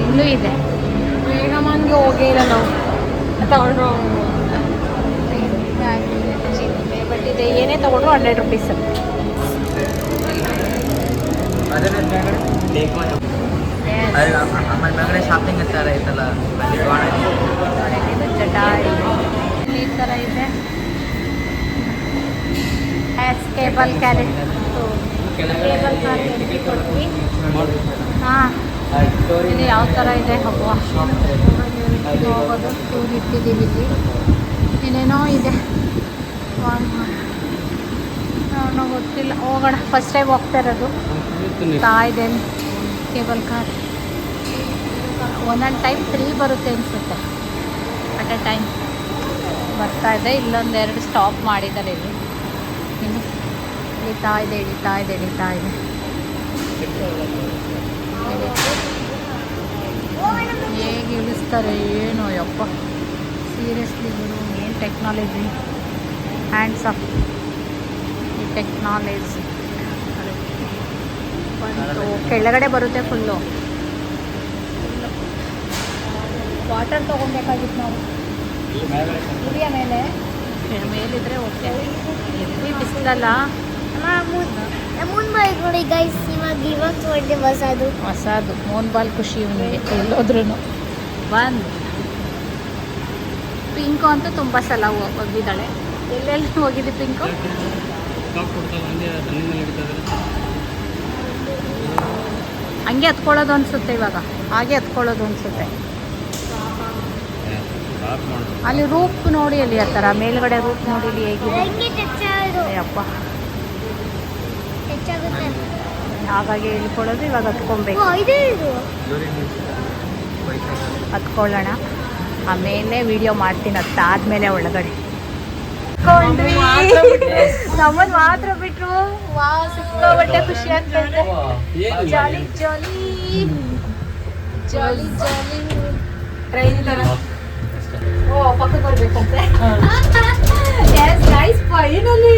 S2: ಇಲ್ಲೂ ಇದೆ.
S1: ಬೇಗಮಾನ್ಗೆ ಹೋಗೇ ಇಲ್ಲ ನಾವು, ತಗೊಂಡು.
S2: ಬಟ್ ಇದೆ, ಏನೇ ತಗೊಂಡ್ರು 100 ರುಪೀಸ್.
S5: ಆಮೇಲೆ ಶಾಪಿಂಗ್ ಥರ ಐತಲ್ಲ,
S2: ಜಟಾಯಿ ಈ ಥರ ಇದೆ. ಕೇಬಲ್ ಕ್ಯಾರೆಟ್ ಕೇಬಲ್ ಕಾರ್ ಕೊಡ್ತೀವಿ. ಹಾಂ, ಇಲ್ಲಿ ಯಾವ ಥರ ಇದೆ ಹಬ್ಬ ಹೋಗೋದು. ಟೂರ್ ಇಟ್ಟಿದ್ದೀವಿ ಇಲ್ಲಿ, ಏನೇನೋ ಇದೆ. ನಾವು ಗೊತ್ತಿಲ್ಲ, ಹೋಗೋಣ. ಫಸ್ಟ್ ಟೈಮ್ ಹೋಗ್ತಾ ಇರೋದು. ಇದೆ ಕೇಬಲ್ ಕಾರ್. ಒಂದೊಂದು ಟೈಮ್ ಫ್ರೀ ಬರುತ್ತೆ ಅನಿಸುತ್ತೆ, ಅಟ್ ಎ ಟೈಮ್ ಬರ್ತಾ ಇದೆ. ಇಲ್ಲೊಂದೆರಡು ಸ್ಟಾಪ್ ಮಾಡಿದ್ದಾರೆ ಇಲ್ಲಿ. ಇನ್ನು ಇಳಿತಾ ಇದೆ. ಹೇಗೆ ಇಳಿಸ್ತಾರೆ ಏನೋ ಯಪ್ಪ, ಸೀರಿಯಸ್ಲಿ ಗುರು, ಏನು ಟೆಕ್ನಾಲಜಿ. ಹ್ಯಾಂಡ್ಸ್ ಆಫ್ ಈ ಟೆಕ್ನಾಲಜಿ. ಬಂತು, ಕೆಳಗಡೆ ಬರುತ್ತೆ ಫುಲ್ಲು. ವಾಟರ್ ತೊಗೊಬೇಕಾಗಿತ್ತು ನಾವು. ಇದೆಯಾ ಮೇಲಿದ್ರೆ ಓಕೆ. ಎಲ್ಲಿ ಬಿಸಿಲಲ್ಲ.
S3: ಮೂನ್ ಬಾಲ್ ನೋಡಿ ಗೈಸ್, ಇವಾಗ ತೊಗೊಂಡೆ ಹೊಸದು
S2: ಮೂನ್ ಬಾಲ್. ಖುಷಿ ಇವನಿಗೆ ಎಲ್ಲೋದ್ರೂ. ಬಂದು ಪಿಂಕು ಅಂತೂ ತುಂಬ ಸಲ ಹೋಗಿದ್ದಾಳೆ. ಎಲ್ಲೆಲ್ಲಿ ಹೋಗಿದ್ದೆ ಪಿಂಕು? ಹಂಗೆ ಹತ್ಕೊಳ್ಳೋದು ಅನಿಸುತ್ತೆ ಇವಾಗ, ಹಾಗೆ ಹತ್ಕೊಳ್ಳೋದು ಅನಿಸುತ್ತೆ. ಅಲ್ಲಿ ರೂಪ್ ನೋಡಿ, ಅಲ್ಲಿ ಆ ಥರ ಮೇಲ್ಗಡೆ ರೂಪ್ ನೋಡಿ ಇಲ್ಲಿ ಹೇಗಿದೆ. ಅಪ್ಪ ಹಾಗಾಗಿ ಇಳ್ಕೊಳ್ಳೋದು. ಇವಾಗ ಹತ್ಕೊಬೇಕು, ಹತ್ಕೊಳ್ಳೋಣ. ಆಮೇಲೆ ವಿಡಿಯೋ ಮಾಡ್ತೀನಿ, ಅದಾದ್ಮೇಲೆ ಒಳಗಡೆ ನಮ್ಮನ್ನು ಮಾತ್ರ ಬಿಟ್ರು. ಸಿಕ್ಕಾಬಟ್ಟೆ ಖುಷಿ ಆಗ್ತೈತೆ. ಜಾಲಿ ಜಾಲಿ ಜಾಲಿ ಜಾಲಿ.
S1: ಟ್ರೈನ್ ಥರ.
S2: ಓ, ಪಕ್ಕಕ್ಕೆ ಬರ್ಬೇಕಂತೆ. ಗೈಸ್, ಫೈನಲಿ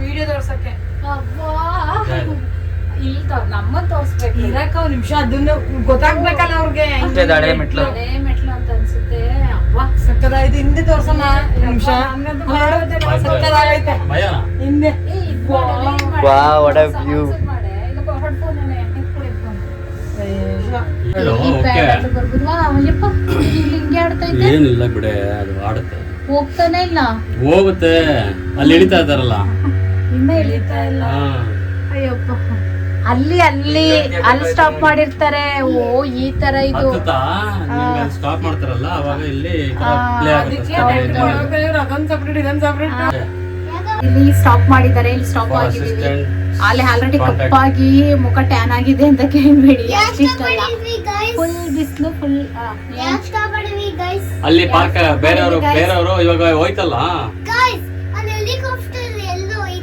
S1: ವಿಡಿಯೋ ತೋರ್ಸಕ್ಕೆ.
S2: ಇಲ್ಲಿ ನಮ್ಮ ತೋರ್ಸ್ಬೇಕು.
S1: ಇರಕ್ಕ ಒಂದ್ ನಿಮಿಷ ಅದನ್ನ ಗೊತ್ತಾಗ್ಬೇಕಲ್ಲ ಅವ್ರಿಗೆ.
S5: ಅಷ್ಟೇ ದಾಡೆ ಮೆಟ್ಲು.
S2: ಅದೇ ಮೆಟ್ಲು ಅಂತ ಅನ್ಸುತ್ತೆ. ಅವ್ವ
S1: ಸಕ್ಕದಾಯ್ತು. ಹಿಂದೆ ತೋರ್ಸಮ್ಮ ನಿಮಿಷ. ಸಕ್ಕದಾಗೈತೆ
S4: ಭಯನಾ?
S1: ಹಿಂದೆ.
S5: Wow, what a view.
S4: ಹೇಳು, ಓಕೆ.
S2: ಹಿಂಗೆ ಆಡ್ತಾ ಇದ್ದೆ.
S4: ಏನಿಲ್ಲ ಬಿಡೆ, ಅದು ಆಡುತ್ತೆ,
S2: ಹೋಗ್ತಾನೆ ಇಲ್ಲ.
S4: ಹೋಗುತ್ತೆ. ಅಲ್ಲಿ ಇಳಿತಾ ಇದಾರಲ್ಲ.
S2: ಇನ್ನ ಇಳಿತಾ ಇಲ್ಲ.
S4: ಹಾ.
S2: ಅಯ್ಯಪ್ಪ, ಅಲ್ಲಿ ಸ್ಟಾಪ್ ಮಾಡಿರ್ತಾರೆ. ಓ ಈ ತರ ಇದು
S4: ಸ್ಟಾಪ್ ಮಾಡ್ತಾರಲ್ಲ ಅವಾಗ ಇಲ್ಲಿ ಪ್ಲೇ ಆಗುತ್ತೆ.
S1: ಅದೊಂದ್ ಸಪ್ರೇಟ್ ಇದೊಂದ್ ಸಪ್ರೇಟ್.
S2: ಇಲ್ಲಿ ಸ್ಟಾಪ್ ಮಾಡಿದ್ದಾರೆ. ಇಲ್ಲಿ ಸ್ಟಾಪ್ ಆಗಿದ್ದೀವಿ. ಅಲ್ಲಿ ಆಲ್ರೆಡಿ ಕಪ್ಪಾಗಿ ಮುಖ ಟ್ಯಾನ್ ಆಗಿದೆ ಅಂತ ಕೇಳ್ಬೇಡಿ. ಫುಲ್ ಬಿಸಿಲು ಫುಲ್.
S4: ಅಲ್ಲಿ ಪಾರ್ಕ್ ಬೇರೆಯವರು ಇವಾಗ ಹೋಯ್ತಲ್ಲ.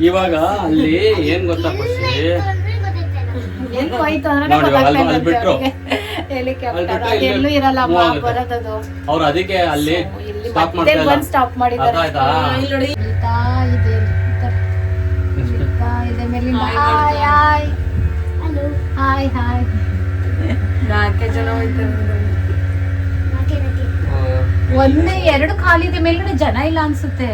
S4: ಇವಾಗ ಅಲ್ಲಿ ಏನ್ ಗೊತ್ತಾ ಖುಷಿ,
S2: ಎಲ್ಲಿ ಹೋಯ್ತು ಅಂದ್ರೆ
S4: ನೋಡಿ ಇವಾಗ ಅಲ್ಲಿ ಬಿಟ್ರು,
S2: ಹೆಲಿಕಾಪ್ಟರ್ ಎಲ್ಲೂ ಇರಲ್ಲ ಬರೋದದು.
S4: ಅವ್ರು ಅದಕ್ಕೆ ಅಲ್ಲಿ
S2: ಇಲ್ಲಿ
S4: ಸ್ಟಾಪ್
S2: ಮತ್ತೆ
S4: ಮಾಡ್ತಾ
S2: ಬಂದು ಸ್ಟಾಪ್ ಮಾಡಿದ್ದಾರೆ.
S4: ಆಯ್ತಾ?
S2: ಇಳಿತಾ ಇದೆ, ಇಳಿತಾ ಇದೆ ಮೇಲಿಂದ. Hi hi hi hi.
S1: 4 ಜನ ಹೋಯ್ತಾರೆ.
S2: ಒಂದೇ 2 ಖಾಲಿದೆ, ಮೇಲ್ಗಡೆ ಜನ ಇಲ್ಲ ಅನ್ಸುತ್ತೆ.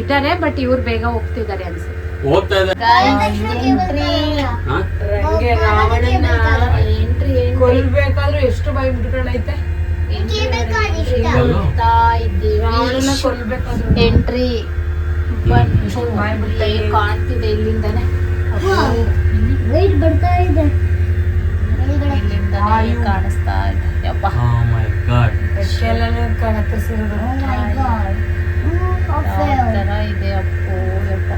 S2: ಇದ್ದಾರೆ ಬಟ್ ಇವ್ರು ಬೇಗ ಹೋಗ್ತಿದ್ದಾರೆ ಅನ್ಸುತ್ತೆ.
S4: ಹೋಗ್ತಾ ಇದೆ. ಹಾ?
S1: ರಂಗೆ ರಾವಣನ
S2: ಎಂಟ್ರಿ
S1: ಕೊಲ್ಬೇಕಾದ್ರೂ ಎಷ್ಟು ಬಾಯಿ ಬಿಟ್ಕೊಂಡೈತೆ.
S2: ಹೋಗ್ತಾ ಇದ್ದೀವಿ.
S1: ರಾವಣನ ಕೊಲ್ಬೇಕಾದ್ರೂ
S2: ಎಂಟ್ರಿ ಕಾಣ್ತಿದೆ ಇಲ್ಲಿಂದಾನೆ.
S3: ಬರ್ತಾ ಇದೆ.
S2: ಇಲ್ಲಿಂದಾನೆ ಕಾಣಿಸ್ತಾ ಇದೆ. ಯಪ್ಪ,
S4: Oh my God.
S1: ಎಲ್ಲಾನು ಕತ್ತರಿಸಿರೋದು.
S2: ಯಾವ ತರ ಇದೆ ಅಪ್ಪೋ ಯಪ್ಪ.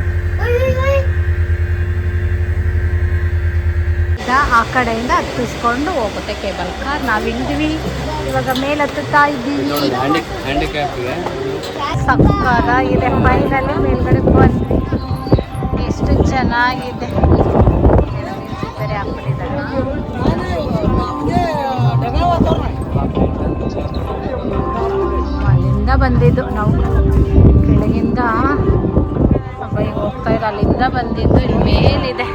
S2: ಈಗ ಆ ಕಡೆಯಿಂದ ಹತ್ತಿಸ್ಕೊಂಡು ಹೋಗುತ್ತೆ ಕೇಬಲ್ ಕಾರ್. ನಾವು ಇಳಿದ್ವಿ, ಇವಾಗ ಮೇಲೆ ಹತ್ತುತ್ತಾ ಇದ್ದೀವಿ.
S4: ನೋಡಿ ಹ್ಯಾಂಡಿಕ್ಯಾಪ್ಗೆ
S2: ಸಕ್ಕರ ಇದೆ. ಫೈನಲಿ ಮೇಲ್ಗಡೆ ಬಂದ್ವಿ. ಎಷ್ಟು ಚೆನ್ನಾಗಿದೆ. ಬೇರೆ ಹಾಕ್ಬಿಟ್ಟಿದ್ದಾರೆ. ಅಲ್ಲಿಂದ ಬಂದಿದ್ದು ನಾವು, ಕೆಳಗಿಂದ ಈಗ ಹೋಗ್ತಾ ಇಲ್ಲ, ಅಲ್ಲಿಂದ ಬಂದಿದ್ದು. ಇಲ್ಲಿ ಮೇಲಿದೆ.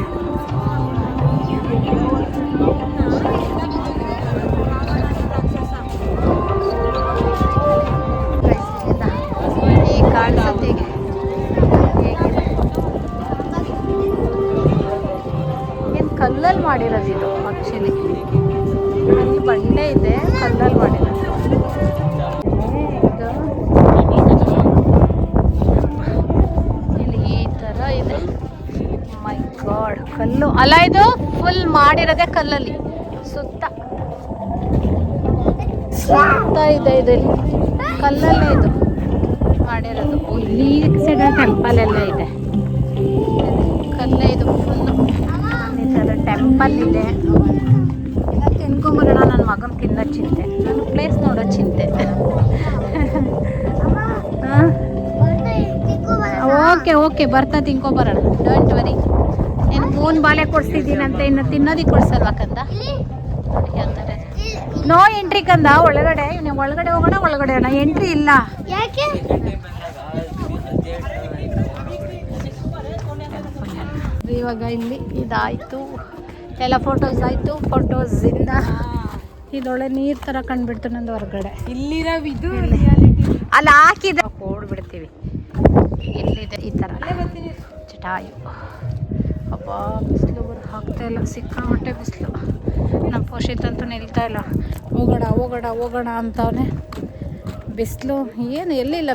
S2: ಈಗ ಕಾಣಿಸುತ್ತೆ. ಹೇಗಿದೆ ಏನು ಕಲ್ಲಲ್ಲಿ ಮಾಡಿರೋದು ಇದು ಆ್ಯಕ್ಚುಲಿ. ಅಲ್ಲಿ ಬಂಡೆ ಇದೆ, ಕಲ್ಲಲ್ಲಿ ಮಾಡಿರೋದು. ಇಲ್ಲಿ ಈ ಥರ ಇದೆ. ಮೈ ಗಾಡ್, ಕಲ್ಲು ಅಲ್ಲ ಇದು, ಫುಲ್ ಮಾಡಿರೋದೇ ಕಲ್ಲಲ್ಲಿ. ಸುತ್ತ ಇದೆ. ಇದು ಕಲ್ಲಲ್ಲೇ ಇದು ಮಾಡಿರೋದು. ಇಲ್ಲಿ ಸೈಡ್ ಟೆಂಪಲ್ ಎಲ್ಲ ಇದೆ. ಕಲ್ಲೇ ಇದು ಫುಲ್ಲು. ಈ ಥರ ಟೆಂಪಲ್ ಇದೆ. ತಿನ್ಕೊಂಬರೋಣ. ನನ್ನ ಮಗನ ತಿನ್ನೋ ಚಿಂತೆ, ನನ್ನ ಪ್ಲೇಸ್ ನೋಡೋ ಚಿಂತೆ. ಓಕೆ ಬರ್ತಾ ತಿನ್ಕೊಬರೋಣ. Don't worry. ನೀನು ಮೂನ್ ಬಾಲೆ ಕೊಡ್ಸಿದ್ದೀನಂತ ಇನ್ನು ತಿನ್ನೋದಿಕ್ಕೆ ಕೊಡ್ಸಲ್ವಾ ಕಂದ? ಹೇಳ್ತಾರೆ ನೋ ಎಂಟ್ರಿ ಕಂದ ಒಳಗಡೆ. ನೀವು ಒಳಗಡೆ ಹೋಗೋಣ, ಒಳಗಡೆ ಹೋಗೋಣ, ಎಂಟ್ರಿ ಇಲ್ಲ.
S3: ಯಾಕೆ?
S2: ಇವಾಗ ಇಲ್ಲಿ ಇದಾಯಿತು, ಎಲ್ಲ ಫೋಟೋಸ್ ಆಯಿತು. ಫೋಟೋಸಿಂದ ಇದೊಳ್ಳೆ ನೀರು ಥರ ಕಂಡುಬಿಡ್ತು ನಂದು ಹೊರಗಡೆ.
S1: ಇಲ್ಲಿರೋ ಇದು
S2: ಅಲ್ಲಿ ಹಾಕಿದೆ, ಓಡ್ಬಿಡ್ತೀವಿ. ಇಲ್ಲಿದೆ ಈ ಥರ ಚಟಾಯು. ಹಬ್ಬ ಬಿಸಿಲು ಹಾಕ್ತಾ ಇಲ್ಲ, ಸಿಕ್ಕಾಪಟ್ಟೆ ಬಿಸಿಲು. ನಮ್ಮ ಪೋಷಿತ್ ಅಂತೂ ನಿಲ್ತಾ ಇಲ್ಲ. ಹೋಗೋಣ ಅಂತವನೇ. ಬಿಸಿಲು ಏನು ಎಲ್ಲಿಲ್ಲ.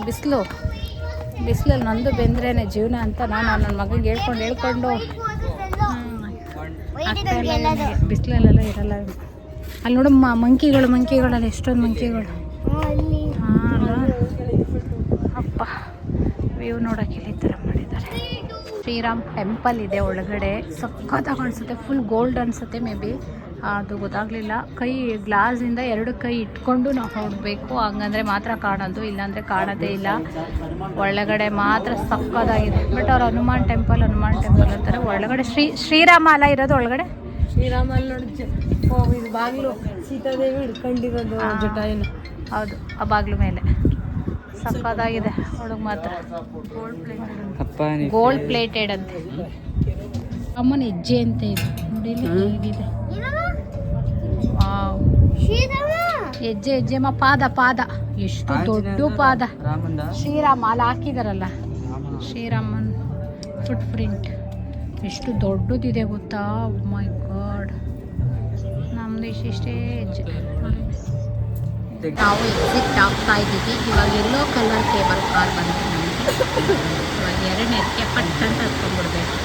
S2: ಬಿಸಿಲಲ್ಲಿ ನಂದು ಬೆಂದ್ರೇನೆ ಜೀವನ ಅಂತ ನಾನು ನನ್ನ ಮಗನಿಗೆ ಹೇಳ್ಕೊಂಡು ಆಗ್ತಾ ಇಲ್ಲ. ಬಿಸಿಲಲ್ಲೆಲ್ಲ ಇರಲ್ಲ. ಅಲ್ಲಿ ನೋಡು ಮಂಕಿಗಳಲ್ಲಿ ಎಷ್ಟೊಂದು ಮಂಕಿಗಳು. ಹಾಂ ಅಪ್ಪ, ವ್ಯೂ ನೋಡೋಕೆ ಈ ಥರ ಮಾಡಿದ್ದಾರೆ. ಶ್ರೀರಾಮ್ ಟೆಂಪಲ್ ಇದೆ ಒಳಗಡೆ. ಸಕ್ಕತ್ತಾಗಿ ಕಾಣಿಸುತ್ತೆ. ಫುಲ್ ಗೋಲ್ಡ್ ಅನಿಸುತ್ತೆ. ಮೇ ಬಿ ಅದು ಗೊತ್ತಾಗಲಿಲ್ಲ. ಕೈ ಗ್ಲಾಸಿಂದ 2 ಕೈ ಇಟ್ಕೊಂಡು ನಾವು ಹೋಗಬೇಕು, ಹಂಗಂದರೆ ಮಾತ್ರ ಕಾಣೋದು, ಇಲ್ಲಾಂದರೆ ಕಾಣೋದೇ ಇಲ್ಲ. ಒಳಗಡೆ ಮಾತ್ರ ಸಕ್ಕತ್ತಾಗಿದೆ. ಬಟ್ ಅವ್ರು ಹನುಮಾನ್ ಟೆಂಪಲ್ ಅಂತಾರೆ. ಒಳಗಡೆ ಶ್ರೀರಾಮ ಅಲ್ಲ ಇರೋದು ಒಳಗಡೆ.
S1: ಶ್ರೀರಾಮ ಅಲ್ಲಿ ನೋಡಿ ಇದು ಬಾಗಿಲು ಸೀತಾದೇವಿ ಹಿಡ್ಕೊಂಡಿರೋದು ಜಟಾಯಿನ.
S2: ಹೌದು, ಆ ಬಾಗಿಲು ಮೇಲೆ ಸಕ್ಕತ್ತಾಗಿದೆ. ಒಳಗೆ ಮಾತ್ರ ಗೋಲ್ಡ್ ಪ್ಲೇಟೆಡ್ ಅಂತೆ. ಅಮ್ಮನ ಹೆಜ್ಜೆ ಅಂತ ಇದೆ. ನೋಡಿಲಿ ಹೇಗಿದೆ. ವಾವ್.
S3: ಶ್ರೀರಾಮ
S2: ಹೆಜ್ಜೆ ಹೆಜ್ಜೆಮ್ಮ ಪಾದ ಪಾದ ಎಷ್ಟು ದೊಡ್ಡ ಪಾದ.
S5: ರಾಮಂದ
S2: ಶ್ರೀರಾಮ ಅಲ್ಲಿ ಹಾಕಿದಾರಲ್ಲ ಶ್ರೀರಾಮನ್ ಫುಟ್ ಪ್ರಿಂಟ್ ಎಷ್ಟು ದೊಡ್ಡದಿದೆ ಗೊತ್ತಾ. ಮೈ ಗಾಡ್. ನಮ್ದು ಇಷ್ಟಿಷ್ಟೇ ಹೆಜ್ಜೆ. ನಾವು ಎಕ್ಸಿಟ್ ಆಗ್ತಾ ಇದ್ದೀವಿ. ಇವಾಗ ಎಲ್ಲೋ ಕಲರ್ ಕೇಬಲ್ ಕಾರ್ ಬಂತು ನಮಗೆ. ಇವಾಗ ಎರಡನೇದಕ್ಕೆ ಪಟ್ ಅಂತ ಹತ್ಕೊಂಡ್ಬಿಡ್ಬೇಕು.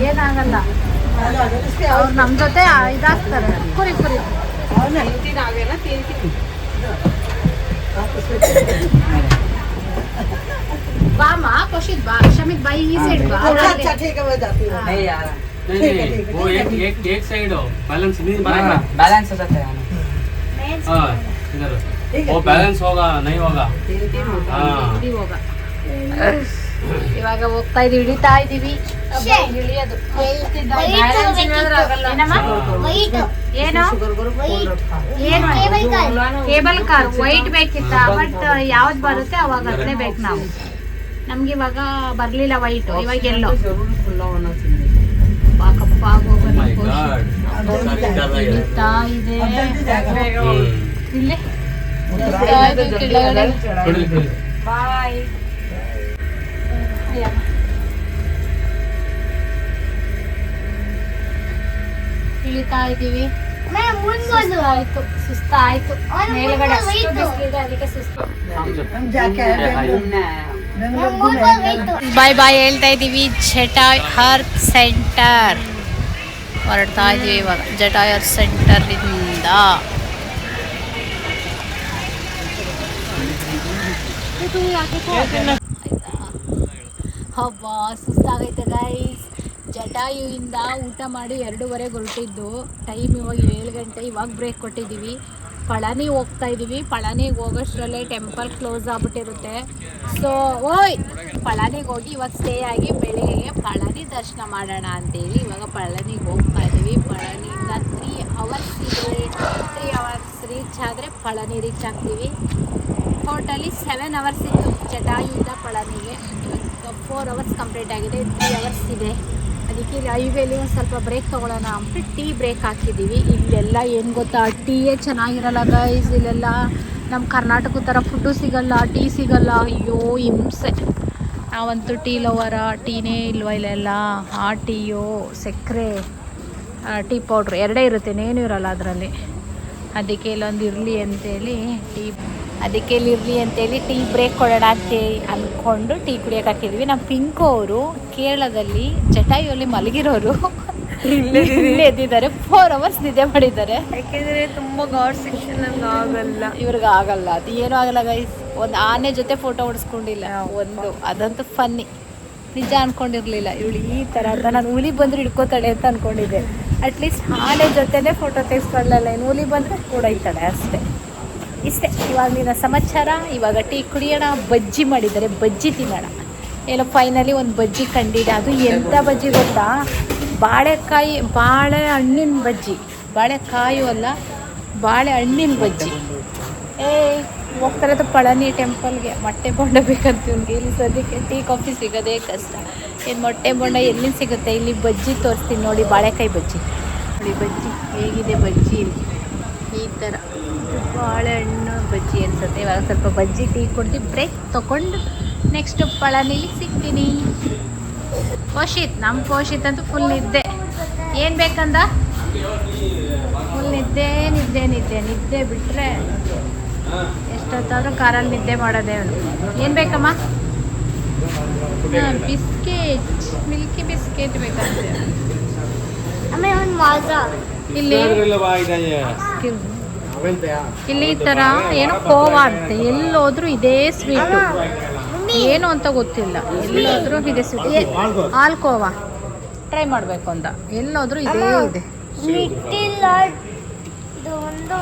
S2: ಏನಾಗಲ್ಲ, ಅವ್ರು ನಮ್ಮ ಜೊತೆ ಇದಾಗ್ತಾರೆ. ಕುರಿ ಕುರಿ ಬಾಮ ಖುಷಿದ್ ಬಾ, ಶಮಿತ್ ಬಾ, ಈ ಸೈಡ್ ಬಾ.
S5: नहीं यार
S4: नहीं वो एक साइड हो बैलेंस नहीं बनेगा।
S5: बैलेंस हो जाता है
S4: हाँ इधर वो बैलेंस होगा नहीं होगा। हाँ
S2: ಇಲ್ಲಿ ಹೋಗ. ಇವಾಗ ಹೋಗ್ತಾ ಇದೀವಿ, ಇಳಿತಾ ಇದೀವಿ. ಇಳಿಯೋದು ಏನಮ್ಮ? ಏನು ಏನು ಕೇಬಲ್ ಕಾರ್ ವೈಟ್ ಬೇಕಿತ್ತ, ಬಟ್ ಯಾವ್ದು ಬರುತ್ತೆ ಅವಾಗ ಹತ್ಲೇಬೇಕು ನಾವು. ನಮ್ಗೆ ಇವಾಗ ಬರ್ಲಿಲ್ಲ ವೈಟ್, ಇವಾಗ ಎಲ್ಲೋ ಪಾಕಪ್ಪ
S4: my God
S2: ಇಳಿತಾ ಇದೆ. ಇಲ್ಲೇ ಬಾಯ್. ಇಳಿತಾ ಇದೀವಿ. ಸುಸ್ತಾಯ್ತು ಸುಸ್ತಾಯ್ತು. ಮೇಲ್ಗಡೆ ಅಷ್ಟು ಬಿಸಿಲಿದೆ, ಅದಕ್ಕೆ ಸುಸ್ತು. ಬಾಯ್ ಬಾಯ್ ಹೇಳ್ತಾ ಇದ್ದೀವಿ. ಜಟಾಯ್ ಹರ್ತ್ ಸೆಂಟರ್ ಹೊರಡ್ತಾ ಇದ್ದೀವಿ ಇವಾಗ. ಜಟಾಯ್ ಹರ್ತ್ ಸೆಂಟರಿಂದ ಹಬ್ಬ ಸುಸ್ತಾಗೈತೆ ಗೈಸ್. ಜಟಾಯುವಿಂದ ಊಟ ಮಾಡಿ 2:30 ಹೊರಟಿದ್ದು. ಟೈಮ್ ಇವಾಗ 7 ಗಂಟೆ. ಇವಾಗ ಬ್ರೇಕ್ ಕೊಟ್ಟಿದ್ದೀವಿ. ಪಳನಿ ಹೋಗ್ತಾ ಇದ್ದೀವಿ. ಪಳನಿಗೆ ಹೋಗೋಷ್ಟರಲ್ಲೇ ಟೆಂಪಲ್ ಕ್ಲೋಸ್ ಆಗ್ಬಿಟ್ಟಿರುತ್ತೆ. ಸೊ ಪಳನಿಗೆ ಹೋಗಿ ಇವಾಗ ಸ್ಟೇ ಆಗಿ ಬೆಳಿಗ್ಗೆ ಪಳನಿ ದರ್ಶನ ಮಾಡೋಣ ಅಂತೇಳಿ ಇವಾಗ ಪಳನಿಗೆ ಹೋಗ್ತಾ ಇದ್ದೀವಿ. ಪಳನಿಯಿಂದ 3 ಅವರ್ಸ್ ಇದೆ. 3 ಅವರ್ಸ್ ರೀಚ್ ಆದರೆ ಪಳನಿ ರೀಚ್ ಆಗ್ತೀವಿ. ಟೋಟಲಿ 7 ಅವರ್ಸ್ ಇತ್ತು ಜಟಾಯುವಿಂದ ಪಳನಿಗೆ. ಇವಾಗ 4 ಅವರ್ಸ್ ಕಂಪ್ಲೀಟ್ ಆಗಿದೆ. 3 ಅವರ್ಸ್ ಇದೆ. ಅದಕ್ಕೆ ಹೈವೇಲಿ ಒಂದು ಸ್ವಲ್ಪ ಬ್ರೇಕ್ ತೊಗೊಳ್ಳೋಣ ಅಂದ್ಬಿಟ್ಟು ಟೀ ಬ್ರೇಕ್ ಹಾಕಿದ್ದೀವಿ. ಇಲ್ಲೆಲ್ಲ ಏನು ಗೊತ್ತಾ, ಟೀಯೇ ಚೆನ್ನಾಗಿರಲ್ಲ ಗೈಸ್. ಇಲ್ಲೆಲ್ಲ ನಮ್ಮ ಕರ್ನಾಟಕದ ಥರ ಫುಡ್ಡು ಸಿಗಲ್ಲ, ಟೀ ಸಿಗಲ್ಲ. ಅಯ್ಯೋ ಹಿಂಸೆ. ನಾವಂತೂ ಟೀ ಲವರ. ಟೀನೇ ಇಲ್ವ ಇಲ್ಲೆಲ್ಲ. ಆ ಟೀಯೋ ಸಕ್ಕರೆ ಟೀ ಪೌಡ್ರ್ ಎರಡೇ ಇರುತ್ತೆ, ಇನ್ನೇನು ಇರಲ್ಲ ಅದರಲ್ಲಿ. ಅದಕ್ಕೆ ಇಲ್ಲೊಂದು ಇರಲಿ ಅಂತೇಳಿ ಟೀ ಬ್ರೇಕ್ ಕೊಡೋಣ ಅಂತೇಳಿ ಅಂದ್ಕೊಂಡು ಟೀ ಕುಡಿಯೋಕೆ ಹಾಕಿದ್ವಿ. ನಮ್ಮ ಪಿಂಕು ಅವರು ಕೇರಳದಲ್ಲಿ ಜಟಾಯುವಲ್ಲಿ ಮಲಗಿರೋರು ಇಲ್ಲೇ ಎದ್ದಿದ್ದಾರೆ. 4 ಅವರ್ಸ್ ನಿದ್ದೆ ಮಾಡಿದ್ದಾರೆ.
S1: ಯಾಕೆಂದರೆ ತುಂಬ ಗಾಡ್ ಸೆಕ್ಷನ್ ಆಗಲ್ಲ,
S2: ಇವ್ರಿಗೆ ಆಗಲ್ಲ. ಅದು ಏನೂ ಆಗಲ್ಲ ಗೈಸ್. ಒಂದು ಆನೆ ಜೊತೆ ಫೋಟೋ ಹೊಡಿಸ್ಕೊಂಡಿಲ್ಲ ಒಂದು, ಅದಂತೂ ಫನ್ನಿ. ನಿಜ ಅಂದ್ಕೊಂಡಿರಲಿಲ್ಲ ಇವಳು ಈ ಥರ ಅಂತ. ನಾನು ಹುಲಿ ಬಂದರೆ ಹಿಡ್ಕೋತಾಳೆ ಅಂತ ಅಂದ್ಕೊಂಡಿದ್ದೆ. ಅಟ್ಲೀಸ್ಟ್ ಆನೆ ಜೊತೆನೇ ಫೋಟೋ ತೆಗೆಸ್ಕೊಳ್ಳಲ್ಲ. ಇನ್ನು ಹುಲಿ ಬಂದರೆ ಕೂಡೈತಾಳೆ ಅಷ್ಟೇ. ಇಷ್ಟೇ ಇವಾಗಿನ ಸಮಾಚಾರ. ಇವಾಗ ಟೀ ಕುಡಿಯೋಣ. ಬಜ್ಜಿ ಮಾಡಿದ್ದಾರೆ, ಬಜ್ಜಿ ತಿನ್ನೋಣ. ಏನೋ ಫೈನಲಿ ಒಂದು ಬಜ್ಜಿ ಕಂಡಿದೆ. ಅದು ಎಂಥ ಬಜ್ಜಿ ಗೊತ್ತಾ, ಬಾಳೆಹಣ್ಣಿನ ಬಜ್ಜಿ. ಬಾಳೆಕಾಯಿ ಅಲ್ಲ, ಬಾಳೆಹಣ್ಣಿನ ಬಜ್ಜಿ. ಹೋಗ್ತಾ ಇರೋದು ಪಳನಿ ಟೆಂಪಲ್ಗೆ. ಮೊಟ್ಟೆ ಬೋಂಡ ಬೇಕಂತ ಇವ್ನಿಗೆ. ಇಲ್ಲಿ ಸದ್ಯಕ್ಕೆ ಟೀ ಕಾಫಿ ಸಿಗೋದೇ ಕಷ್ಟ. ಏನು ಮೊಟ್ಟೆ ಬೋಂಡ ಎಲ್ಲಿಂದ ಸಿಗುತ್ತೆ? ಇಲ್ಲಿ ಬಜ್ಜಿ ತೋರಿಸ್ತೀನಿ ನೋಡಿ. ಬಾಳೆಕಾಯಿ ಬಜ್ಜಿ ನೋಡಿ. ಬಜ್ಜಿ ಹೇಗಿದೆ ಬಜ್ಜಿ ಈ ಥರ. ಬಾಳೆಹಣ್ಣು ಬಜ್ಜಿ ಅನ್ಸುತ್ತೆ. ಇವಾಗ ಸ್ವಲ್ಪ ಬಜ್ಜಿ ಟೀ ಕುಡ್ದು ಬ್ರೇಕ್ ತೊಗೊಂಡು ನೆಕ್ಸ್ಟ್ ಪಳನಿಲಿ ಸಿಗ್ತೀನಿ. ನಮ್ಮ ಪೋಷಿತ್ ಅಂತೂ ಫುಲ್ ನಿದ್ದೆ. ಏನು ಬೇಕಂದ? ಫುಲ್ ನಿದ್ದೆ ಬಿಟ್ಟರೆ ಎಷ್ಟೊತ್ತಾದರೂ ಕಾರಲ್ಲಿ ನಿದ್ದೆ ಮಾಡೋದೇ ಅವನು. ಏನು ಬೇಕಮ್ಮ? ಬಿಸ್ಕೆಟ್, ಮಿಲ್ಕಿ ಬಿಸ್ಕೆಟ್ ಬೇಕಂತೆ.
S3: ಆಮೇಲೆ ಒಂದು ಮಾಜಾ
S2: ಇಲ್ಲಿ ಈ ಥರ ಏನೋ ಕೋವಾ ಅಂತೆ. ಎಲ್ಲೋದ್ರೂ ಇದೇ ಸ್ವೀಟು. ಏನು ಅಂತ ಗೊತ್ತಿಲ್ಲ. ಎಲ್ಲೋದ್ರೂ ಇದೆ ಸ್ವೀಟ್. ಹಾಲು ಕೋವಾ ಟ್ರೈ ಮಾಡಬೇಕು ಅಂತ. ಎಲ್ಲೋದ್ರೂ ಇದೇ ಇದೆ.
S3: ಲಿಟ್ಟಿಲ್ ಇದು ಒಂದು